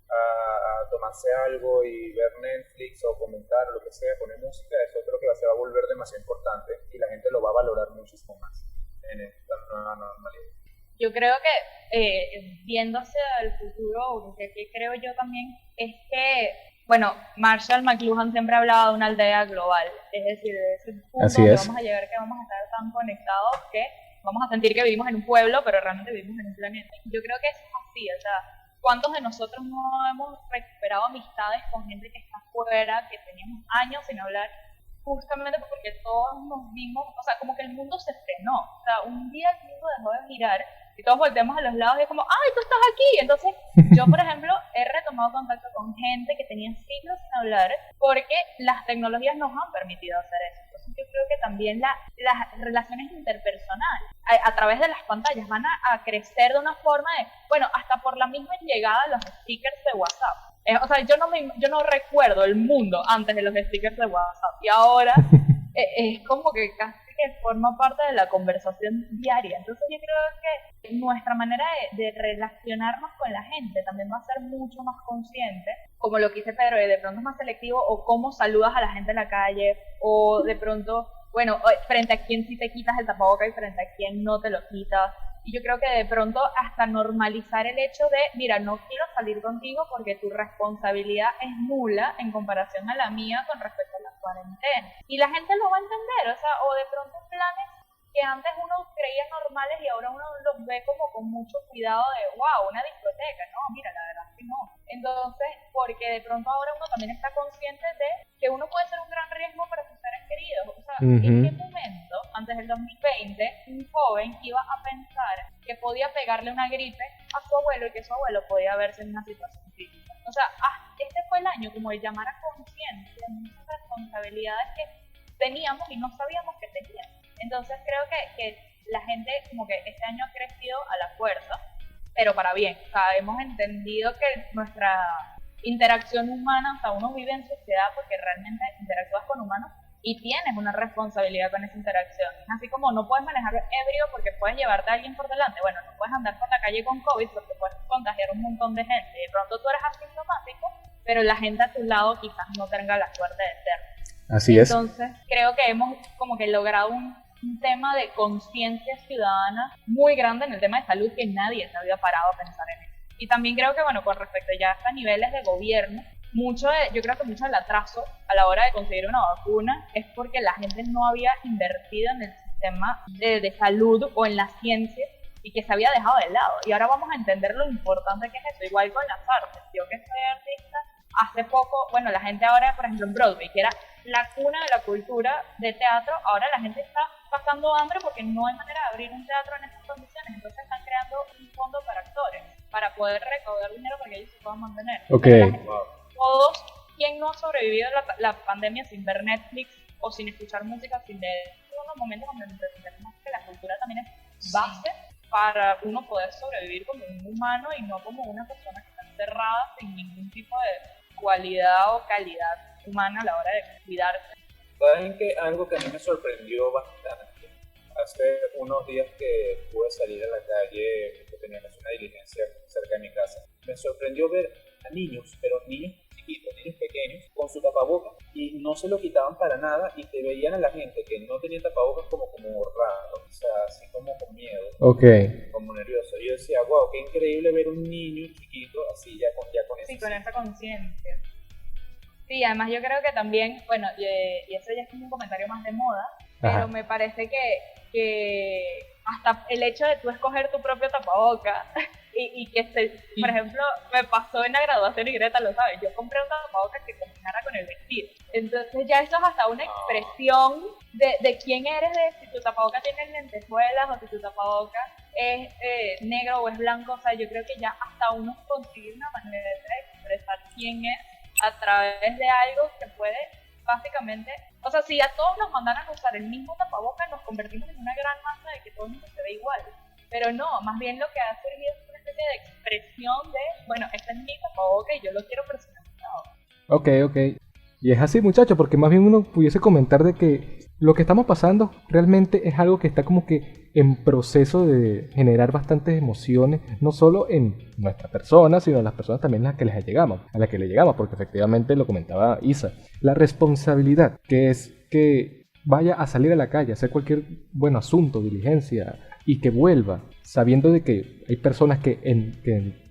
Speaker 3: a tomarse algo y ver Netflix o comentar o lo que sea, poner música, eso creo que se va a volver demasiado importante y la gente lo va a valorar muchísimo más en esta nueva normalidad.
Speaker 2: Yo creo que viéndose al futuro, que creo yo también, es que, bueno, Marshall McLuhan siempre ha hablado de una aldea global, es decir, de ese punto donde vamos a llegar, que vamos a estar tan conectados que vamos a sentir que vivimos en un pueblo, pero realmente vivimos en un planeta. Yo creo que eso es así, o sea, ¿cuántos de nosotros no hemos recuperado amistades con gente que está fuera, que teníamos años sin hablar? Justamente porque todos nos vimos, o sea, como que el mundo se frenó, o sea, un día el mundo dejó de mirar y todos volteamos a los lados y es como, ¡ay, tú estás aquí! Entonces, yo, por ejemplo, he retomado contacto con gente que tenía siglos sin hablar porque las tecnologías nos han permitido hacer eso. Entonces, yo creo que también las relaciones interpersonales a través de las pantallas van a crecer de una forma de, bueno, hasta por la misma llegada de los stickers de WhatsApp. O sea, yo no recuerdo el mundo antes de los stickers de WhatsApp y ahora es como que casi que forma parte de la conversación diaria. Entonces yo creo que nuestra manera de relacionarnos con la gente también va a ser mucho más consciente, como lo que dice Pedro, de pronto es más selectivo, o cómo saludas a la gente en la calle, o de pronto, bueno, frente a quién sí te quitas el tapabocas y frente a quién no te lo quitas. Y yo creo que de pronto hasta normalizar el hecho de, mira, no quiero salir contigo porque tu responsabilidad es nula en comparación a la mía con respecto a la cuarentena. Y la gente lo va a entender, o sea, o de pronto planes que antes uno creía normales y ahora uno los ve como con mucho cuidado de, wow, una discoteca, no, mira, la verdad es que no. Entonces, porque de pronto ahora uno también está consciente de que uno puede ser un gran riesgo para sus seres queridos. O sea, ¿en qué momento, antes del 2020, un joven iba a pensar que podía pegarle una gripe a su abuelo y que su abuelo podía verse en una situación crítica? O sea, este fue el año como de llamar a conciencia muchas responsabilidades que teníamos y no sabíamos que teníamos. Entonces creo que la gente como que este año ha crecido a la fuerza, pero para bien. O sea, hemos entendido que nuestra interacción humana, o sea, uno vive en sociedad porque realmente interactúas con humanos y tienes una responsabilidad con esa interacción. Es así como no puedes manejar ebrio porque puedes llevarte a alguien por delante. Bueno, no puedes andar por la calle con COVID porque puedes contagiar un montón de gente. Y de pronto tú eres asintomático, pero la gente a tu lado quizás no tenga la suerte de serlo.
Speaker 1: Así es.
Speaker 2: Entonces, creo que hemos como que logrado un tema de conciencia ciudadana muy grande en el tema de salud que nadie se había parado a pensar en eso. Y también creo que, bueno, con respecto ya a niveles de gobierno, yo creo que mucho del atraso a la hora de conseguir una vacuna es porque la gente no había invertido en el sistema de salud o en la ciencia y que se había dejado de lado. Y ahora vamos a entender lo importante que es eso, igual con las artes. Yo que soy artista, hace poco, bueno, la gente ahora, por ejemplo, en Broadway, que era la cuna de la cultura de teatro, ahora la gente está pasando hambre porque no hay manera de abrir un teatro en estas condiciones. Entonces están creando un fondo para actores, para poder recaudar dinero para que ellos se puedan mantener.
Speaker 1: Okay.
Speaker 2: Todos, ¿quién no ha sobrevivido la pandemia sin ver Netflix o sin escuchar música, sin leer? Son los momentos donde entendemos que la cultura también es base para uno poder sobrevivir como un humano y no como una persona que está encerrada sin ningún tipo de cualidad o calidad humana a la hora de cuidarse.
Speaker 3: ¿Saben que algo que a mí me sorprendió bastante? Hace unos días que pude salir a la calle, que tenía que hacer una diligencia cerca de mi casa, me sorprendió ver a niños, pero niños chiquitos, niños pequeños, con su tapabocas y no se lo quitaban para nada y te veían a la gente que no tenía tapabocas como raro, o sea, así como con miedo, como nervioso. Yo decía, wow, qué increíble ver un niño chiquito así ya con eso.
Speaker 2: Sí, con esa conciencia. Sí, además yo creo que también, bueno, y eso ya es como un comentario más de moda, pero me parece que hasta el hecho de tú escoger tu propio tapaboca y que, por ejemplo, me pasó en la graduación y Greta lo sabe, yo compré un tapaboca que combinara con el vestido. Entonces ya eso es hasta una expresión de quién eres, de si tu tapaboca tiene lentejuelas o si tu tapaboca es negro o es blanco. O sea, yo creo que ya hasta uno consigue una manera de expresar quién es a través de algo que puede básicamente, o sea, si a todos nos mandaran a usar el mismo tapabocas, nos convertimos en una gran masa de que todo el mundo se ve igual. Pero no, más bien lo que ha servido es una especie de expresión de, bueno, este es mi tapabocas y yo lo quiero personalizado.
Speaker 1: Ok. Y es así, muchachos, porque más bien uno pudiese comentar de que lo que estamos pasando realmente es algo que está como que en proceso de generar bastantes emociones, no solo en nuestra persona, sino en las personas también a las que le llegamos, porque efectivamente lo comentaba Isa, la responsabilidad que es que vaya a salir a la calle, a hacer cualquier asunto, diligencia, y que vuelva sabiendo de que hay personas que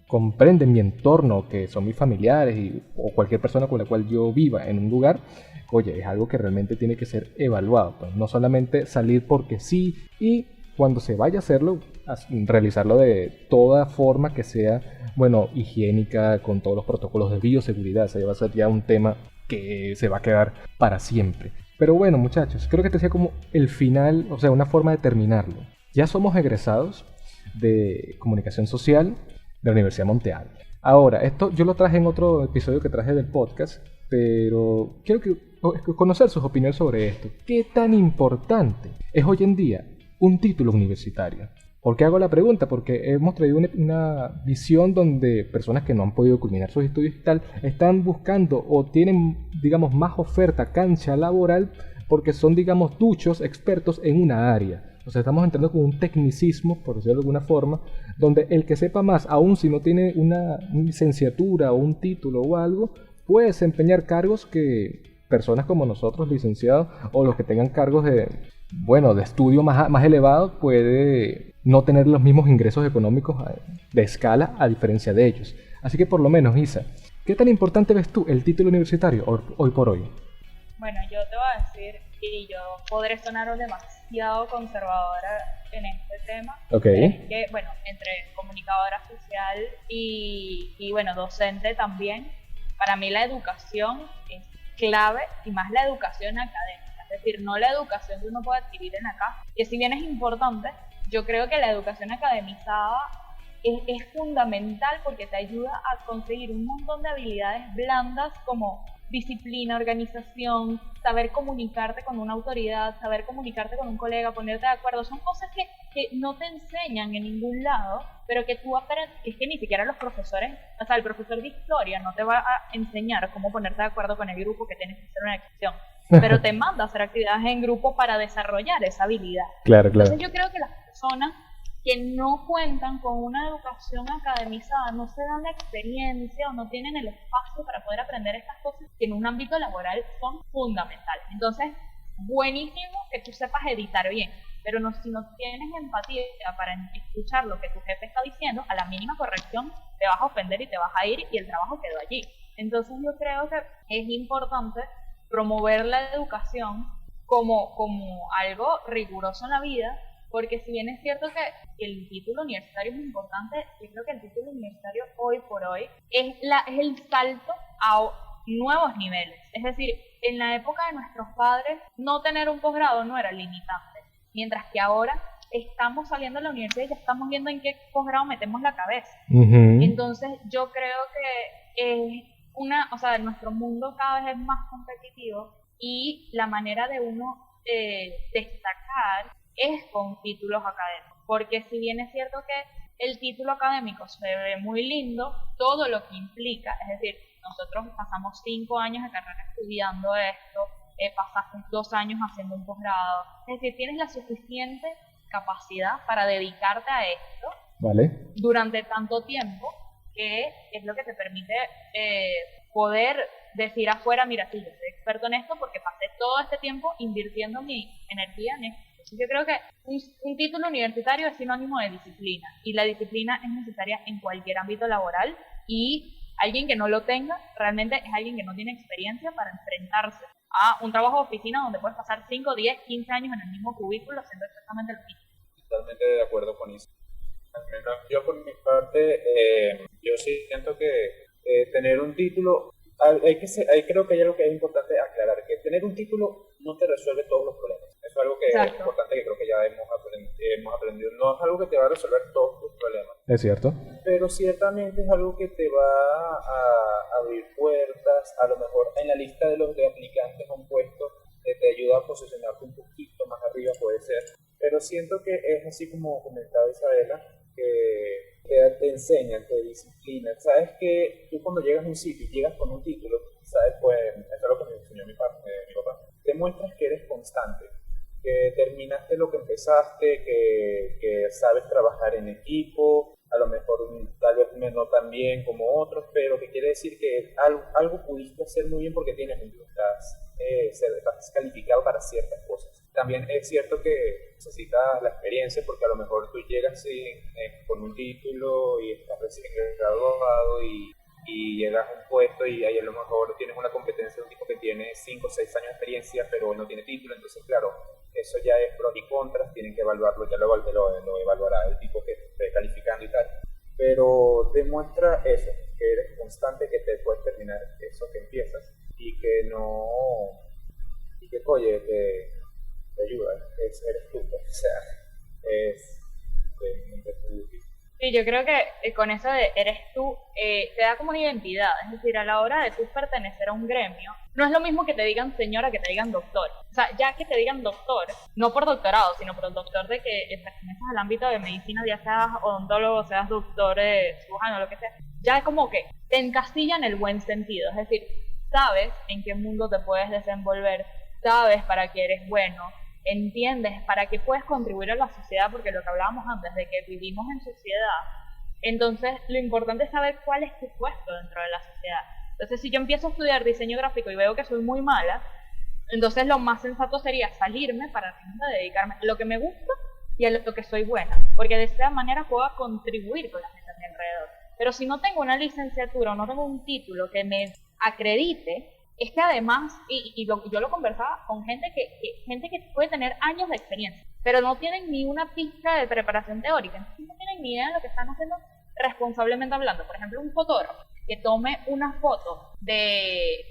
Speaker 1: comprenden mi entorno, que son mis familiares o cualquier persona con la cual yo viva en un lugar. Oye, es algo que realmente tiene que ser evaluado, pues no solamente salir porque sí, y cuando se vaya a hacerlo, realizarlo de toda forma que sea, higiénica, con todos los protocolos de bioseguridad. Eso va a ser ya un tema que se va a quedar para siempre. Pero bueno, muchachos, creo que este sea como el final, o sea, una forma de terminarlo. Ya somos egresados de comunicación social de la Universidad de Montreal. Ahora, esto yo lo traje en otro episodio que traje del podcast, pero quiero conocer sus opiniones sobre esto. ¿Qué tan importante es hoy en día un título universitario? ¿Por qué hago la pregunta? Porque hemos traído una visión donde personas que no han podido culminar sus estudios y tal, están buscando o tienen, digamos, más oferta, cancha laboral, porque son, digamos, duchos, expertos en una área. O sea, estamos entrando con un tecnicismo, por decirlo de alguna forma, donde el que sepa más, aun si no tiene una licenciatura o un título o algo, puede desempeñar cargos que personas como nosotros, licenciados, o los que tengan cargos de estudio más elevados, puede no tener los mismos ingresos económicos de escala a diferencia de ellos. Así que por lo menos, Isa, ¿qué tan importante ves tú el título universitario hoy por hoy?
Speaker 2: Bueno, yo te voy a decir, y yo podré sonar demasiado conservadora en este tema,
Speaker 1: Okay.
Speaker 2: que, entre comunicadora social y docente también, para mí la educación es clave, y más la educación académica, es decir, no la educación que uno puede adquirir en la casa, que si bien es importante, yo creo que la educación academizada es fundamental porque te ayuda a conseguir un montón de habilidades blandas como disciplina, organización, saber comunicarte con una autoridad, saber comunicarte con un colega, ponerte de acuerdo. Son cosas que no te enseñan en ningún lado, pero que tú aprendes. Es que ni siquiera los profesores, o sea, el profesor de historia no te va a enseñar cómo ponerte de acuerdo con el grupo que tienes que hacer una excepción, pero te manda a hacer actividades en grupo para desarrollar esa habilidad.
Speaker 1: Claro.
Speaker 2: Entonces yo creo que las personas que no cuentan con una educación academizada, no se dan la experiencia o no tienen el espacio para poder aprender estas cosas que en un ámbito laboral son fundamentales. Entonces, buenísimo que tú sepas editar bien, pero si no tienes empatía para escuchar lo que tu jefe está diciendo, a la mínima corrección te vas a ofender y te vas a ir y el trabajo quedó allí. Entonces yo creo que es importante promover la educación como algo riguroso en la vida, porque si bien es cierto que el título universitario es importante, yo creo que el título universitario hoy por hoy es el salto a nuevos niveles. Es decir, en la época de nuestros padres, no tener un posgrado no era limitante. mientras que ahora estamos saliendo de la universidad y ya estamos viendo en qué posgrado metemos la cabeza.
Speaker 1: Ujú.
Speaker 2: Entonces yo creo que o sea, nuestro mundo cada vez es más competitivo y la manera de uno destacar es con títulos académicos, porque si bien es cierto que el título académico se ve muy lindo, todo lo que implica, es decir, nosotros pasamos 5 años de carrera estudiando esto, pasaste 2 años haciendo un posgrado, es decir, tienes la suficiente capacidad para dedicarte a esto
Speaker 1: Vale.
Speaker 2: durante tanto tiempo, que es lo que te permite poder decir afuera, mira, sí, yo soy experto en esto porque pasé todo este tiempo invirtiendo mi energía en esto. Entonces, yo creo que un título universitario es sinónimo de disciplina, y la disciplina es necesaria en cualquier ámbito laboral, y alguien que no lo tenga realmente es alguien que no tiene experiencia para enfrentarse a un trabajo de oficina donde puedes pasar 5, 10, 15 años en el mismo cubículo haciendo exactamente lo mismo.
Speaker 3: Totalmente de acuerdo con eso. Al menos yo por mi parte, yo sí siento que tener un título, creo que hay algo que es importante aclarar, que tener un título no te resuelve todos los problemas. Eso es algo que
Speaker 2: Exacto.
Speaker 3: es importante, que creo que ya hemos aprendido. No es algo que te va a resolver todos tus problemas,
Speaker 1: Es cierto.
Speaker 3: pero ciertamente es algo que te va a abrir puertas, a lo mejor en la lista de los de aplicantes a un puesto, te ayuda a posicionarte un poquito más arriba, puede ser. Pero siento que es así como comentaba Isabela, que te enseñan, te disciplinan. Sabes que tú cuando llegas a un sitio y llegas con un título, sabes, pues, eso es lo que me enseñó mi papá, demuestras que eres constante, que terminaste lo que empezaste, que sabes trabajar en equipo, a lo mejor tal vez no tan bien como otros, pero que quiere decir que algo pudiste hacer muy bien porque tienes un título, estás calificado para ciertas cosas. También es cierto que necesitas la experiencia, porque a lo mejor tú llegas con un título y estás recién graduado y llegas a un puesto y ahí a lo mejor tienes una competencia de un tipo que tiene 5 o 6 años de experiencia pero no tiene título. Entonces claro, eso ya es pros y contras, tienen que evaluarlo, ya lo evaluará el tipo que esté calificando y tal, pero demuestra eso, que eres constante, que te puedes terminar eso que empiezas y que oye, te ayuda, eres tú, o sea, es realmente útil.
Speaker 2: Sí, yo creo que con eso de eres tú, te da como una identidad, es decir, a la hora de tú pertenecer a un gremio, no es lo mismo que te digan señora que te digan doctor. O sea, ya que te digan doctor, no por doctorado, sino por el doctor de que perteneces al ámbito de medicina, ya seas odontólogo, seas doctor cirujano, lo que sea, ya es como que te encasilla en el buen sentido, es decir, sabes en qué mundo te puedes desenvolver, sabes para qué eres bueno, entiendes para qué puedes contribuir a la sociedad, porque lo que hablábamos antes, de que vivimos en sociedad, entonces lo importante es saber cuál es tu puesto dentro de la sociedad. Entonces si yo empiezo a estudiar diseño gráfico y veo que soy muy mala, entonces lo más sensato sería salirme para dedicarme a lo que me gusta y a lo que soy buena, porque de esta manera puedo contribuir con la gente a mi alrededor. Pero si no tengo una licenciatura o no tengo un título que me acredite, es que además, yo lo conversaba con gente que puede tener años de experiencia, pero no tienen ni una pizca de preparación teórica, entonces no tienen ni idea de lo que están haciendo responsablemente hablando. Por ejemplo, un fotógrafo que tome una foto de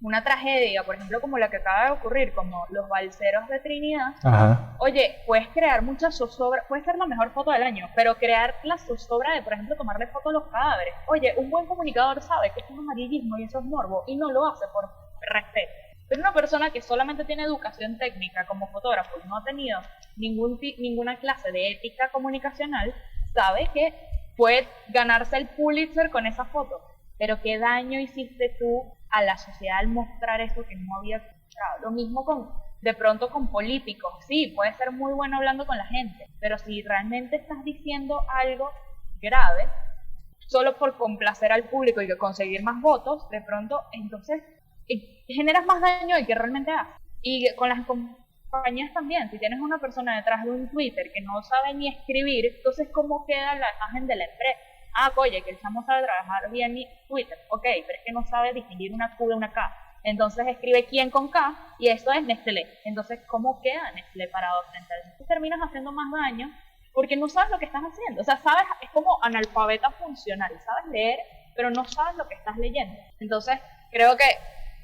Speaker 2: una tragedia, por ejemplo, como la que acaba de ocurrir, como los balseros de Trinidad.
Speaker 1: Ajá.
Speaker 2: Oye, puedes crear muchas zozobras, puede ser la mejor foto del año, pero crear la zozobra de, por ejemplo, tomarle foto a los cadáveres. Oye, un buen comunicador sabe que es un amarillismo y eso es morbo, y no lo hace por respeto. Pero una persona que solamente tiene educación técnica como fotógrafo y no ha tenido ninguna clase de ética comunicacional, sabe que puede ganarse el Pulitzer con esa foto. Pero qué daño hiciste tú a la sociedad al mostrar esto que no había escuchado. Lo mismo de pronto con políticos. Sí, puede ser muy bueno hablando con la gente, pero si realmente estás diciendo algo grave, solo por complacer al público y conseguir más votos, de pronto, entonces generas más daño del que realmente haces. Y con las compañías también, si tienes una persona detrás de un Twitter que no sabe ni escribir, entonces ¿cómo queda la imagen de la empresa? Ah, oye, que el chamo sabe trabajar bien Twitter, ok, pero es que no sabe distinguir una Q de una K. Entonces escribe quién con K y esto es Nestlé. Entonces, ¿cómo queda Nestlé parado frente a eso? Tú terminas haciendo más daño porque no sabes lo que estás haciendo. O sea, sabes, es como analfabeta funcional, sabes leer, pero no sabes lo que estás leyendo. Entonces, creo que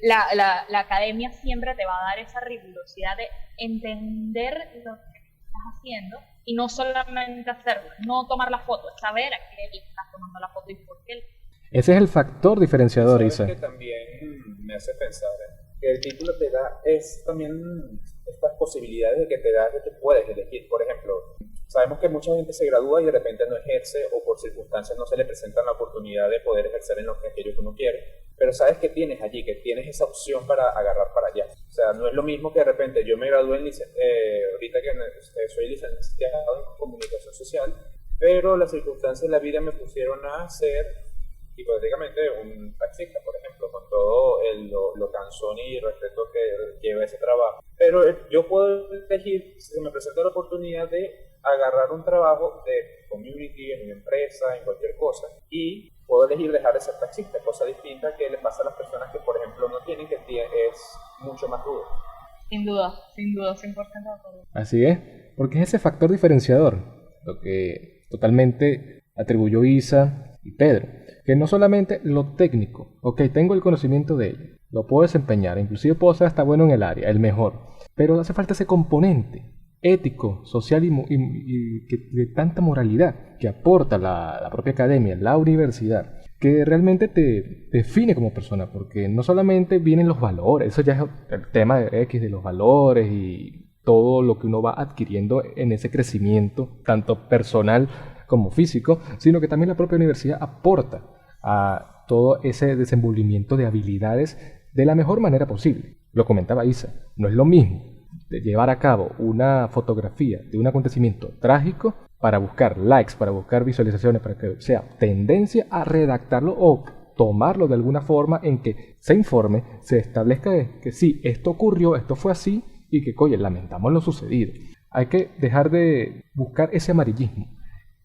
Speaker 2: la academia siempre te va a dar esa rigurosidad de entender lo que estás estás haciendo y no solamente hacerlo, no tomar la foto, saber a qué le estás tomando la foto y por qué.
Speaker 1: Ese es el factor diferenciador,
Speaker 3: ¿Sabes
Speaker 1: Isa.
Speaker 3: que también me hace pensar? Que el título te da es también estas posibilidades de que te da que tú puedes elegir. Por ejemplo, sabemos que mucha gente se gradúa y de repente no ejerce o por circunstancias no se le presentan la oportunidad de poder ejercer en aquello que uno quiere. Pero sabes que tienes allí, que tienes esa opción para agarrar para allá. O sea, no es lo mismo que de repente yo me gradué ahorita que soy licenciado en comunicación social, pero las circunstancias de la vida me pusieron a ser hipotéticamente un taxista, por ejemplo, con todo lo cansón y respeto que lleva ese trabajo. Pero yo puedo elegir, si se me presenta la oportunidad de agarrar un trabajo de community en una empresa, en cualquier cosa, y puedo elegir dejar de ser taxista, cosa distinta que le pasa a las personas que, por ejemplo, no tienen, que es mucho más rudo.
Speaker 2: Sin duda, 100% de acuerdo.
Speaker 1: Así es, porque es ese factor diferenciador, lo que totalmente atribuyó Isa y Pedro, que no solamente lo técnico, ok, tengo el conocimiento de ello, lo puedo desempeñar, inclusive puedo ser hasta bueno en el área, el mejor, pero hace falta ese componente ético, social y de tanta moralidad que aporta la propia academia, la universidad, que realmente te define como persona, porque no solamente vienen los valores, eso ya es el tema de X, de los valores y todo lo que uno va adquiriendo en ese crecimiento, tanto personal como físico, sino que también la propia universidad aporta a todo ese desenvolvimiento de habilidades de la mejor manera posible. Lo comentaba Isa, no es lo mismo de llevar a cabo una fotografía de un acontecimiento trágico para buscar likes, para buscar visualizaciones, para que sea tendencia a redactarlo o tomarlo de alguna forma en que se informe, se establezca que sí, esto ocurrió, esto fue así y que, oye, lamentamos lo sucedido. Hay que dejar de buscar ese amarillismo,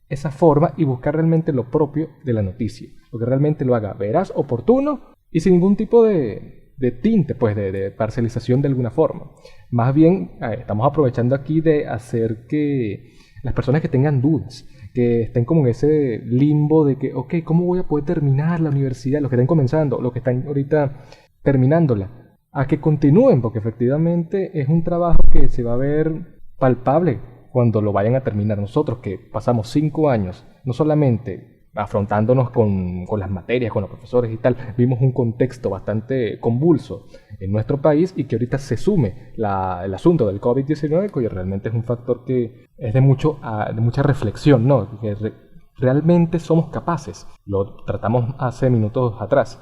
Speaker 1: esa forma y buscar realmente lo propio de la noticia, lo que realmente lo haga veraz, oportuno y sin ningún tipo de tinte, pues de parcialización de alguna forma. Más bien, estamos aprovechando aquí de hacer que las personas que tengan dudas, que estén como en ese limbo de que, ok, ¿cómo voy a poder terminar la universidad? Los que están comenzando, los que están ahorita terminándola, a que continúen, porque efectivamente es un trabajo que se va a ver palpable cuando lo vayan a terminar. Nosotros que pasamos 5 años, no solamente afrontándonos con las materias, con los profesores y tal, vimos un contexto bastante convulso en nuestro país y que ahorita se sume el asunto del COVID-19, que realmente es un factor que es de mucha reflexión, ¿no? Que realmente somos capaces, lo tratamos hace minutos atrás,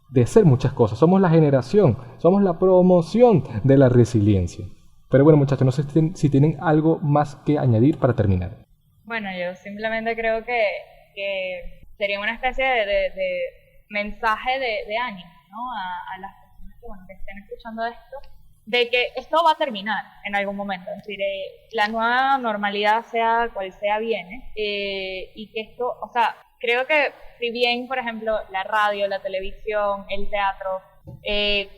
Speaker 1: de hacer muchas cosas. Somos la generación, somos la promoción de la resiliencia. Pero bueno, muchachos, no sé si tienen algo más que añadir para terminar.
Speaker 2: Bueno, yo simplemente creo que sería una especie de mensaje de ánimo, ¿no? A las personas que estén escuchando esto, de que esto va a terminar en algún momento, es decir, la nueva normalidad, sea cual sea, viene, y que esto, o sea, creo que si bien, por ejemplo, la radio, la televisión, el teatro,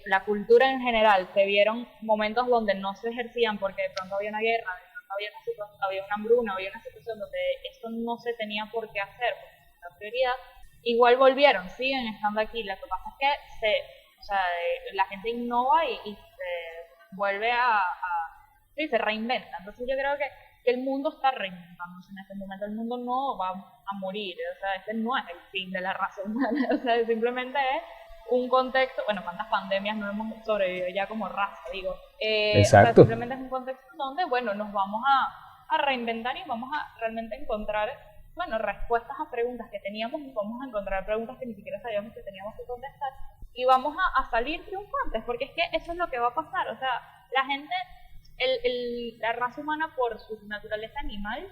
Speaker 2: la cultura en general, se vieron momentos donde no se ejercían porque de pronto había una guerra, había una hambruna, había una situación donde esto no se tenía por qué hacer, porque la prioridad, igual volvieron, siguen estando aquí. Lo que pasa es que la gente innova y se vuelve sí, se reinventa. Entonces yo creo que el mundo está reinventándose en este momento. El mundo no va a morir, o sea, este no es el fin de la raza humana, o sea, simplemente es un contexto, bueno, cuántas pandemias no hemos sobrevivido ya como raza, digo.
Speaker 1: Exacto.
Speaker 2: O sea, simplemente es un contexto donde, bueno, nos vamos a reinventar y vamos a realmente encontrar, bueno, respuestas a preguntas que teníamos y vamos a encontrar preguntas que ni siquiera sabíamos que teníamos que contestar y vamos a salir triunfantes, porque es que eso es lo que va a pasar, o sea, la gente, la raza humana por su naturaleza animal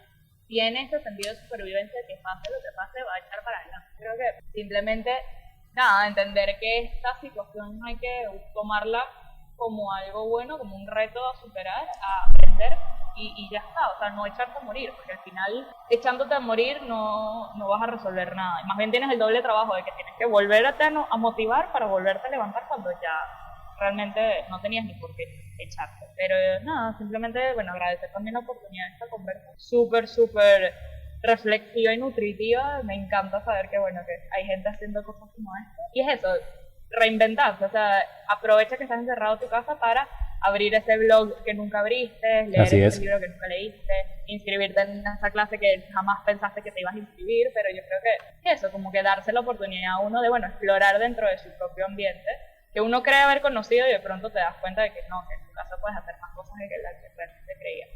Speaker 2: tiene ese sentido de supervivencia que pase lo que pase va a echar para adelante. Creo que simplemente nada, entender que esta situación hay que tomarla como algo bueno, como un reto a superar, a aprender y ya está, o sea, no echarte a morir, porque al final echándote a morir no vas a resolver nada, y más bien tienes el doble trabajo de que tienes que volverte a motivar para volverte a levantar cuando ya realmente no tenías ni por qué echarte. Pero nada, simplemente, bueno, agradecer también la oportunidad de esta conversación, súper reflexiva y nutritiva. Me encanta saber que, bueno, que hay gente haciendo cosas como esto. Y es eso, reinventarse, o sea, aprovecha que estás encerrado en tu casa para abrir ese blog que nunca abriste, leer
Speaker 1: Así
Speaker 2: ese
Speaker 1: es.
Speaker 2: libro que nunca leíste, inscribirte en esa clase que jamás pensaste que te ibas a inscribir, pero yo creo que eso, como que darse la oportunidad a uno de, bueno, explorar dentro de su propio ambiente, que uno cree haber conocido y de pronto te das cuenta de que no, que en tu casa puedes hacer más cosas que las que realmente creías.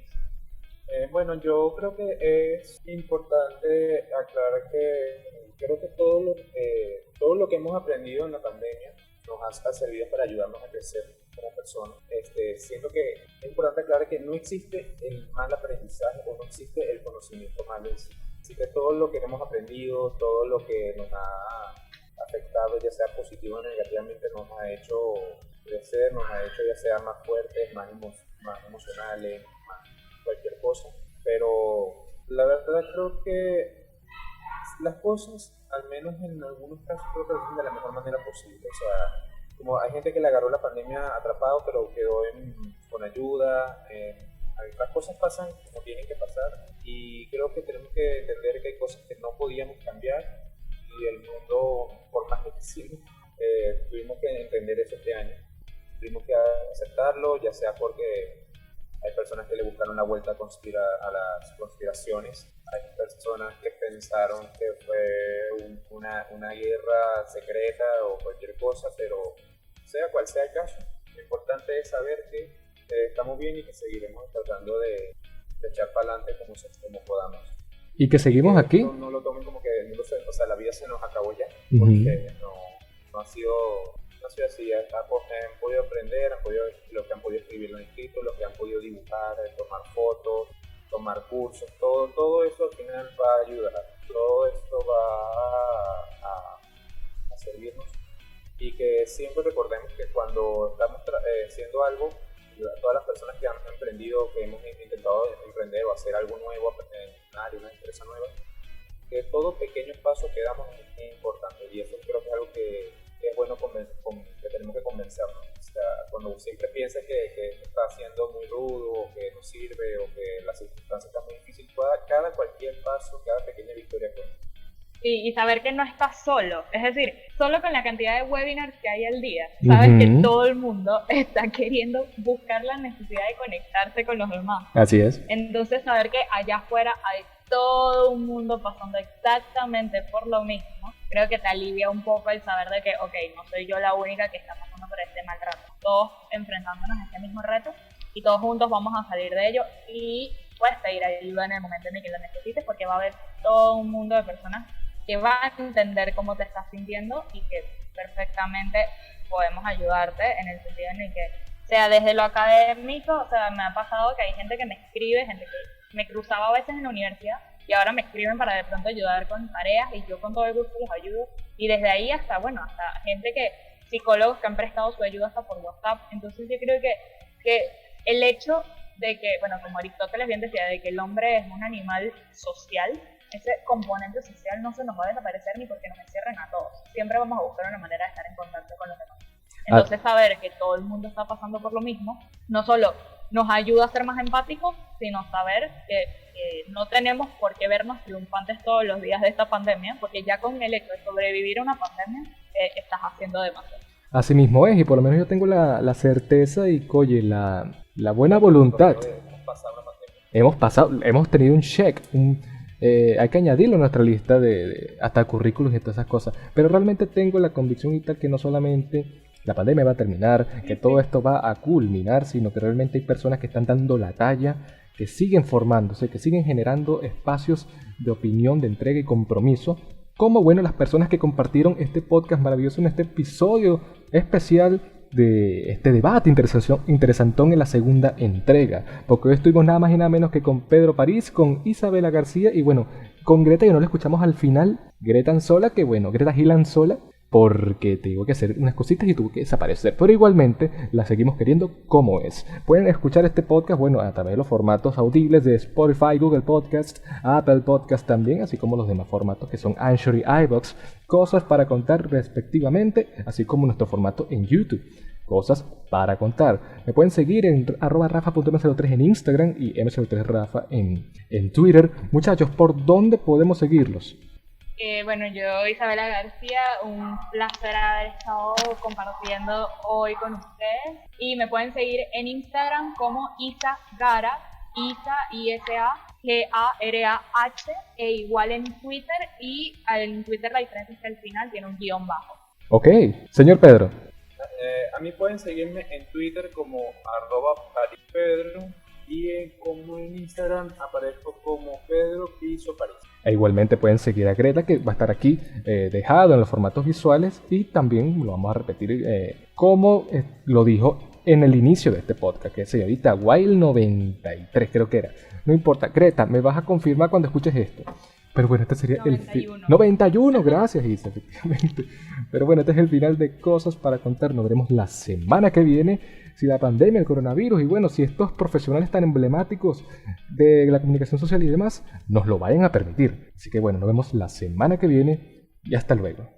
Speaker 3: Bueno, yo creo que es importante aclarar que creo que todo lo que hemos aprendido en la pandemia nos ha servido para ayudarnos a crecer como personas. Siento que es importante aclarar que no existe el mal aprendizaje o no existe el conocimiento malo en sí. Así que todo lo que hemos aprendido, todo lo que nos ha afectado, ya sea positivo o negativamente, nos ha hecho crecer, nos ha hecho ya sea más fuertes, más emocionales, más cualquier cosa. Pero la verdad creo que las cosas, al menos en algunos casos, creo que lo hacen de la mejor manera posible. O sea, como hay gente que le agarró la pandemia atrapado, pero quedó con ayuda. Las cosas pasan como tienen que pasar y creo que tenemos que entender que hay cosas que no podíamos cambiar y el mundo, por más que quisimos, tuvimos que entender eso este año. Tuvimos que aceptarlo, ya sea porque hay personas que le buscaron la vuelta a las conspiraciones. Hay personas que pensaron que fue una guerra secreta o cualquier cosa, pero sea cual sea el caso, lo importante es saber que estamos bien y que seguiremos tratando de echar para adelante como podamos.
Speaker 1: Y que seguimos aquí.
Speaker 3: No lo tomen como que o sea, la vida se nos acabó ya,
Speaker 1: Ujú.
Speaker 3: porque no ha sido así. Han podido aprender, los que han podido escribir los escritos, los que han podido dibujar, tomar fotos, tomar cursos, todo eso al final va a ayudar, todo esto va a servirnos, y que siempre recordemos que cuando estamos haciendo algo, todas las personas que han emprendido, que hemos intentado emprender o hacer algo nuevo, una empresa nueva, que todo pequeño paso que damos es importante, y eso creo que es algo que es bueno que tenemos que convencernos. O sea, cuando siempre piensa que está haciendo muy rudo, o que no sirve, o que la circunstancia está muy difícil, cualquier paso, cada pequeña victoria cuenta.
Speaker 2: Y saber que no estás solo, es decir, solo con la cantidad de webinars que hay al día, sabes que todo el mundo está queriendo buscar la necesidad de conectarse con los demás.
Speaker 1: Así es.
Speaker 2: Entonces saber que allá afuera hay todo un mundo pasando exactamente por lo mismo, creo que te alivia un poco el saber de que, ok, no soy yo la única que está pasando por este mal rato, todos enfrentándonos a este mismo reto y todos juntos vamos a salir de ello, y puedes pedir ayuda en el momento en el que lo necesites, porque va a haber todo un mundo de personas que van a entender cómo te estás sintiendo y que perfectamente podemos ayudarte en el sentido en el que, sea desde lo académico, o sea, me ha pasado que hay gente que me escribe, gente que me cruzaba a veces en la universidad y ahora me escriben para de pronto ayudar con tareas y yo con todo el gusto los ayudo, y desde ahí hasta gente psicólogos que han prestado su ayuda hasta por WhatsApp. Entonces yo creo que el hecho de que, bueno, como Aristóteles bien decía, de que el hombre es un animal social, ese componente social no se nos va a desaparecer ni porque nos encierren a todos. Siempre vamos a buscar una manera de estar en contacto con los demás. Entonces saber que todo el mundo está pasando por lo mismo, no solo nos ayuda a ser más empáticos, sino saber que no tenemos por qué vernos triunfantes todos los días de esta pandemia, porque ya con el hecho de sobrevivir a una pandemia, estás haciendo demasiado.
Speaker 1: Así mismo es, y por lo menos yo tengo la certeza y, oye, la buena voluntad. Hemos tenido un check, hay que añadirlo a nuestra lista de hasta currículos y todas esas cosas, pero realmente tengo la convicción y tal que no solamente la pandemia va a terminar, que todo esto va a culminar, sino que realmente hay personas que están dando la talla, que siguen formándose, que siguen generando espacios de opinión, de entrega y compromiso, como bueno las personas que compartieron este podcast maravilloso en este episodio especial de este debate interesantón en la segunda entrega, porque hoy estuvimos nada más y nada menos que con Pedro París, con Isabela García y bueno, con Greta, que no la escuchamos al final, Greta Gil Anzola, porque tengo que hacer unas cositas y tuvo que desaparecer, pero igualmente la seguimos queriendo como es. Pueden escuchar este podcast, bueno, a través de los formatos audibles de Spotify, Google Podcast, Apple Podcast también, así como los demás formatos que son Anchor y iVoox, cosas para contar respectivamente, así como nuestro formato en YouTube, cosas para contar. Me pueden seguir en @rafa.m03 en Instagram y m03rafa en Twitter. Muchachos, ¿por dónde podemos seguirlos?
Speaker 2: Bueno, yo, Isabela García, un placer haber estado compartiendo hoy con ustedes. Y me pueden seguir en Instagram como Isa Gara, Isa, IsagaraH, e igual en Twitter. Y en Twitter la diferencia es que al final tiene un guión bajo.
Speaker 1: Ok, señor Pedro.
Speaker 3: A mí pueden seguirme en Twitter como @ParisPedro y como en Instagram aparezco como Pedro Piso París.
Speaker 1: E igualmente pueden seguir a Greta, que va a estar aquí dejado en los formatos visuales, y también lo vamos a repetir como lo dijo en el inicio de este podcast, que es señorita Wild93, creo que era. No importa, Greta, me vas a confirmar cuando escuches esto. Pero bueno, este sería
Speaker 2: 91.
Speaker 1: el 91, gracias Isa, efectivamente. Pero bueno, este es el final de Cosas para Contar. Nos veremos la semana que viene. Si la pandemia, el coronavirus y bueno, si estos profesionales tan emblemáticos de la comunicación social y demás nos lo vayan a permitir. Así que bueno, nos vemos la semana que viene y hasta luego.